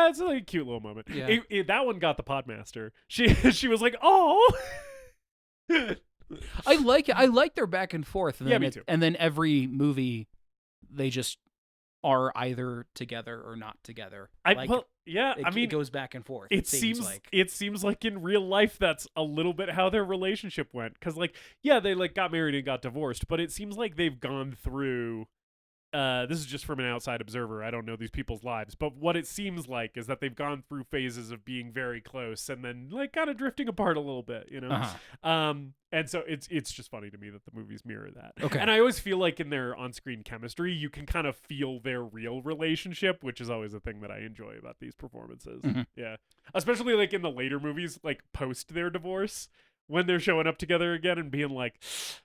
It's like a cute little moment. Yeah. That one got the Podmaster. She was like, oh. I like it. I like their back and forth. And me too. And then every movie, they just are either together or not together. It goes back and forth. It seems like in real life that's a little bit how their relationship went. Because they got married and got divorced, but it seems like they've gone through. This is just from an outside observer. I don't know these people's lives, but what it seems like is that they've gone through phases of being very close and then kind of drifting apart a little bit, And so it's just funny to me that the movies mirror that. Okay. And I always feel like in their on-screen chemistry, you can kind of feel their real relationship, which is always a thing that I enjoy about these performances. Mm-hmm. Yeah, especially in the later movies, post their divorce. When they're showing up together again and being like,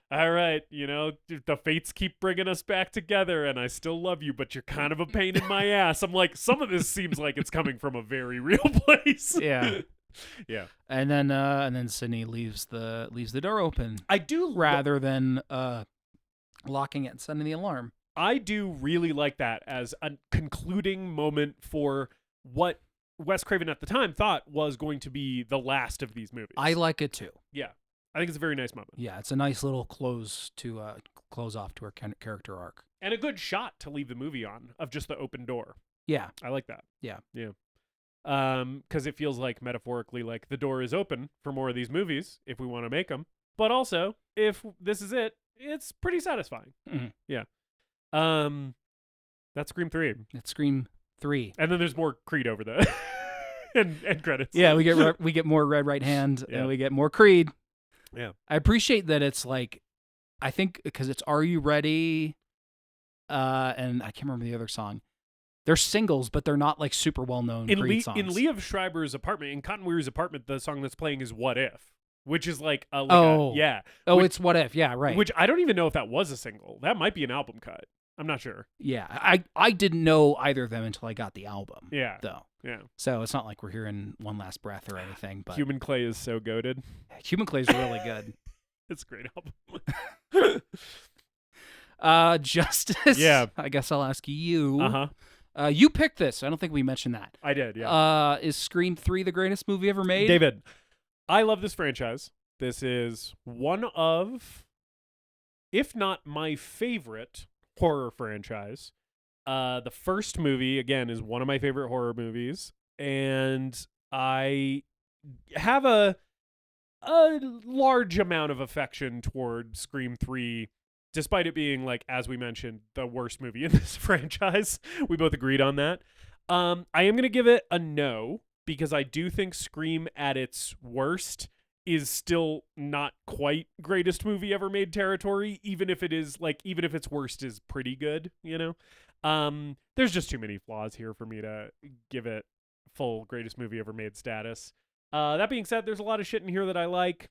all right, the fates keep bringing us back together and I still love you, but you're kind of a pain in my ass. I'm like, some of this seems like it's coming from a very real place. Yeah. Yeah. And then Sydney leaves the door open. I do rather than locking it and sending the alarm. I do really like that as a concluding moment for what Wes Craven at the time thought was going to be the last of these movies. I like it too. Yeah. I think it's a very nice moment. Yeah, it's a nice little close off to her character arc. And a good shot to leave the movie on of just the open door. Yeah. I like that. Yeah. Yeah. Because it feels like metaphorically the door is open for more of these movies if we want to make them. But also, if this is it, it's pretty satisfying. Mm-hmm. Yeah. That's Scream 3. It's Scream 3. And then there's more Creed over the and credits. Yeah, we get more Red Right Hand, and we get more Creed. Yeah. I appreciate that it's I think because it's Are You Ready? And I can't remember the other song. They're singles, but they're not super well-known Creed songs. In Liev Schreiber's apartment, in Cotton Weary's apartment, the song that's playing is What If, which is it's What If, yeah, right. Which I don't even know if that was a single. That might be an album cut. I'm not sure. Yeah, I didn't know either of them until I got the album. Yeah. Though. Yeah. So it's not like we're hearing One Last Breath or anything. But Human Clay is so goated. Human Clay is really good. It's a great album. Justice. Yeah. I guess I'll ask you. Uh-huh. You picked this. I don't think we mentioned that. I did, yeah. Is Scream 3 the greatest movie ever made? David, I love this franchise. This is one of, if not my favorite, horror franchise. The first movie, again, is one of my favorite horror movies, and I have a large amount of affection toward Scream 3, despite it being, as we mentioned, the worst movie in this franchise. We both agreed on that. I am going to give it a no, because I do think Scream at its worst is still not quite greatest movie ever made territory, even if it is even if its worst is pretty good, there's just too many flaws here for me to give it full greatest movie ever made status. That being said, there's a lot of shit in here that I like.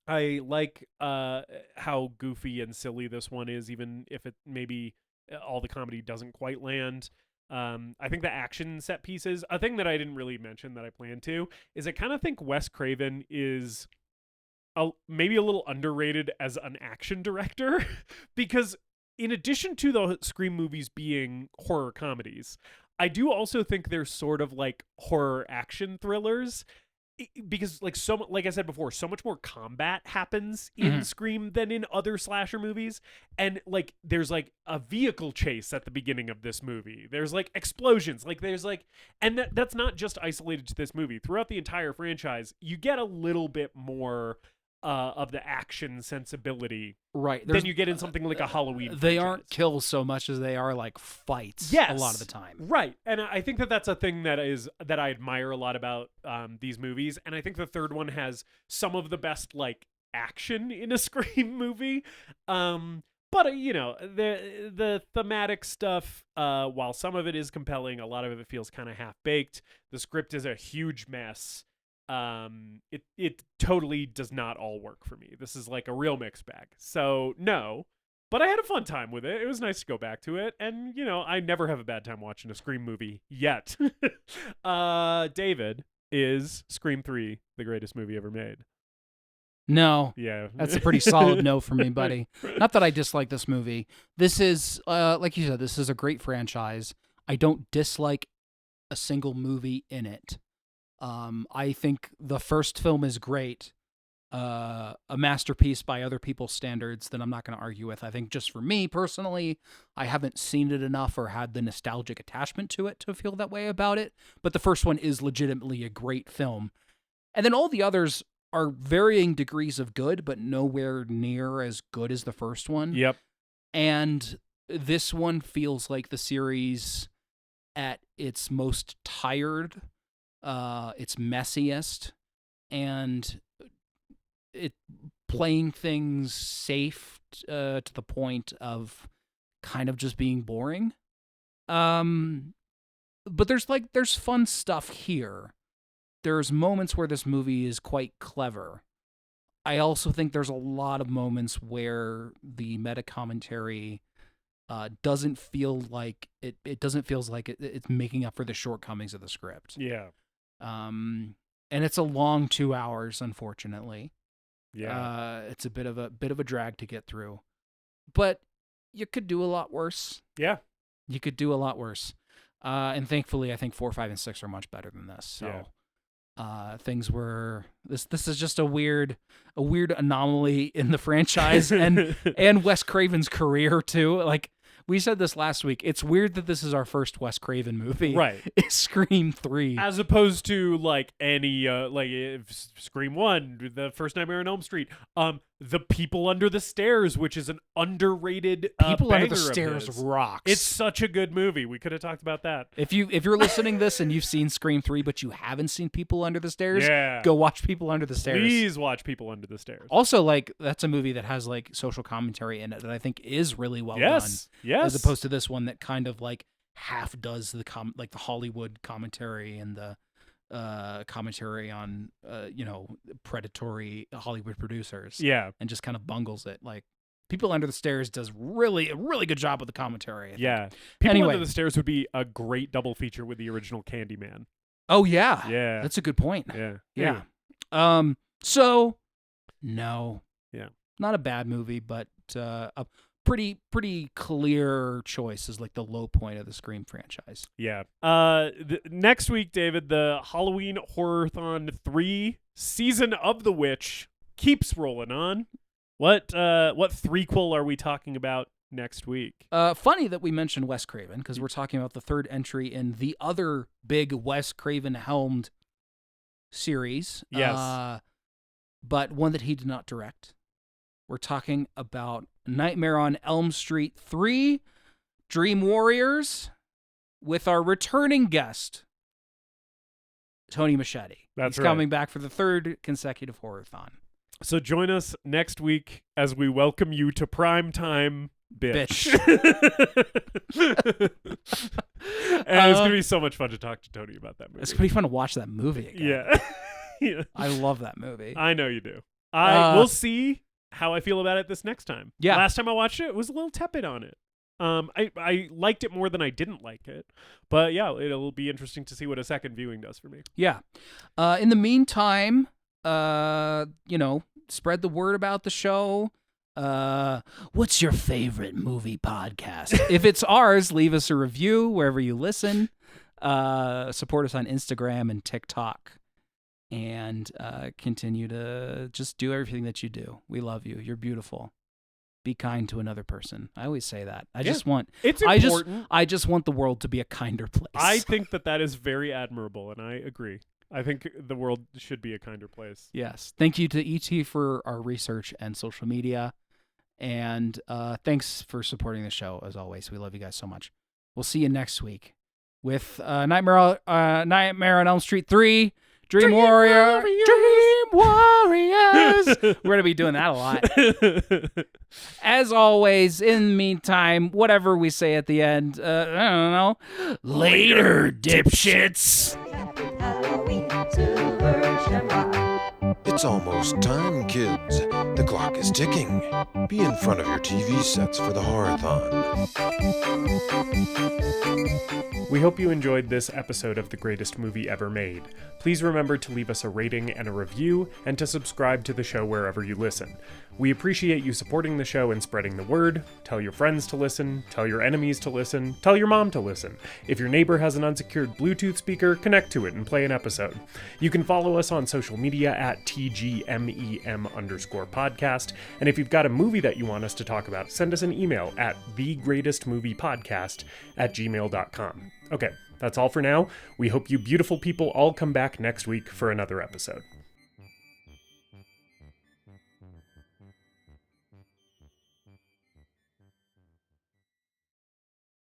I like how goofy and silly this one is, even if it maybe all the comedy doesn't quite land. I think the action set pieces, a thing that I didn't really mention that I plan to, is I kind of think Wes Craven is maybe a little underrated as an action director because in addition to the Scream movies being horror comedies, I do also think they're sort of horror action thrillers. Because like I said before, so much more combat happens in Scream than in other slasher movies, and there's a vehicle chase at the beginning of this movie. There's explosions, and that's not just isolated to this movie. Throughout the entire franchise, you get a little bit more of the action sensibility, right? Then you get in something like a Halloween. They aren't kills so much as they are fights. Yes, a lot of the time, right? And I think that's a thing that I admire a lot about these movies. And I think the third one has some of the best action in a Scream movie. But the thematic stuff, while some of it is compelling, a lot of it feels kind of half-baked. The script is a huge mess. It totally does not all work for me. This is like a real mixed bag. So no, but I had a fun time with it. It was nice to go back to it, and I never have a bad time watching a Scream movie yet. David, is Scream 3 the greatest movie ever made? No. Yeah. That's a pretty solid no for me, buddy. Not that I dislike this movie. This is, like you said, this is a great franchise. I don't dislike a single movie in it. I think the first film is great. A masterpiece by other people's standards that I'm not going to argue with. I think just for me personally, I haven't seen it enough or had the nostalgic attachment to it to feel that way about it. But the first one is legitimately a great film. And then all the others are varying degrees of good, but nowhere near as good as the first one. Yep. And this one feels like the series at its most tired, its messiest, and it playing things safe to the point of kind of just being boring. But there's fun stuff here. There's moments where this movie is quite clever. I also think there's a lot of moments where the meta commentary doesn't feel like it doesn't feel like it's making up for the shortcomings of the script. Yeah. And it's a long 2 hours, unfortunately. Yeah. It's a bit of a drag to get through. But you could do a lot worse. Yeah. You could do a lot worse. And thankfully I think 4, 5, and 6 are much better than this. So yeah. Things were this is just a weird anomaly in the franchise and Wes Craven's career too. Like we said this last week, it's weird that this is our first Wes Craven movie. Right. It's Scream 3. As opposed to like any Scream 1, the first Nightmare on Elm Street, The People Under the Stairs, which is an underrated People Under the banger of Stairs his. rocks. It's such a good movie. We could have talked about that. If you're listening to this and you've seen Scream 3 but you haven't seen People Under the Stairs, yeah. go watch People Under the Stairs. Please watch People Under the Stairs. Also, like that's a movie that has like social commentary in it that I think is really well done. Yes. As opposed to this one that kind of like half does the the Hollywood commentary and the commentary on predatory Hollywood producers. Yeah. And just kind of bungles it. Like People Under the Stairs does a really good job with the commentary. Yeah. People Under the Stairs would be a great double feature with the original Candyman. Oh yeah. Yeah. That's a good point. Yeah. So no. Yeah. Not a bad movie, but a pretty clear choice is like the low point of the Scream franchise. Yeah. Next week, David, the Halloween Horror-thon 3 Season of the Witch keeps rolling on. What threequel are we talking about next week? Funny that we mentioned Wes Craven because we're talking about the third entry in the other big Wes Craven helmed series. Yes. But one that he did not direct. We're talking about Nightmare on Elm Street 3, Dream Warriors, with our returning guest, Tony Machete. He's coming back for the third consecutive horror-thon. So join us next week as we welcome you to Primetime Bitch. And it's going to be so much fun to talk to Tony about that movie. It's going to be fun to watch that movie again. Yeah. Yeah. I love that movie. I know you do. We'll see how I feel about it this next time. Yeah. Last time I watched it was a little tepid on it. I liked it more than I didn't like it. But yeah, it'll be interesting to see what a second viewing does for me. Yeah. In the meantime, spread the word about the show. What's your favorite movie podcast? If it's ours, leave us a review wherever you listen. Support us on Instagram and TikTok. And continue to just do everything that you do. We love you. You're beautiful. Be kind to another person. I always say that. It's important. I just want the world to be a kinder place. I think that is very admirable, and I agree. I think the world should be a kinder place. Yes. Thank you to ET for our research and social media. And thanks for supporting the show, as always. We love you guys so much. We'll see you next week with Nightmare on Elm Street 3, Dream Warrior. warriors. We're going to be doing that a lot. As always, in the meantime, whatever we say at the end, I don't know. Later, dipshits. It's almost time, kids. The clock is ticking. Be in front of your TV sets for the horror-thon. We hope you enjoyed this episode of The Greatest Movie Ever Made. Please remember to leave us a rating and a review, and to subscribe to the show wherever you listen. We appreciate you supporting the show and spreading the word. Tell your friends to listen, tell your enemies to listen, tell your mom to listen. If your neighbor has an unsecured Bluetooth speaker, connect to it and play an episode. You can follow us on social media at TGMEM_podcast, and if you've got a movie that you want us to talk about, send us an email at thegreatestmoviepodcast@gmail.com. Okay, that's all for now. We hope you beautiful people all come back next week for another episode.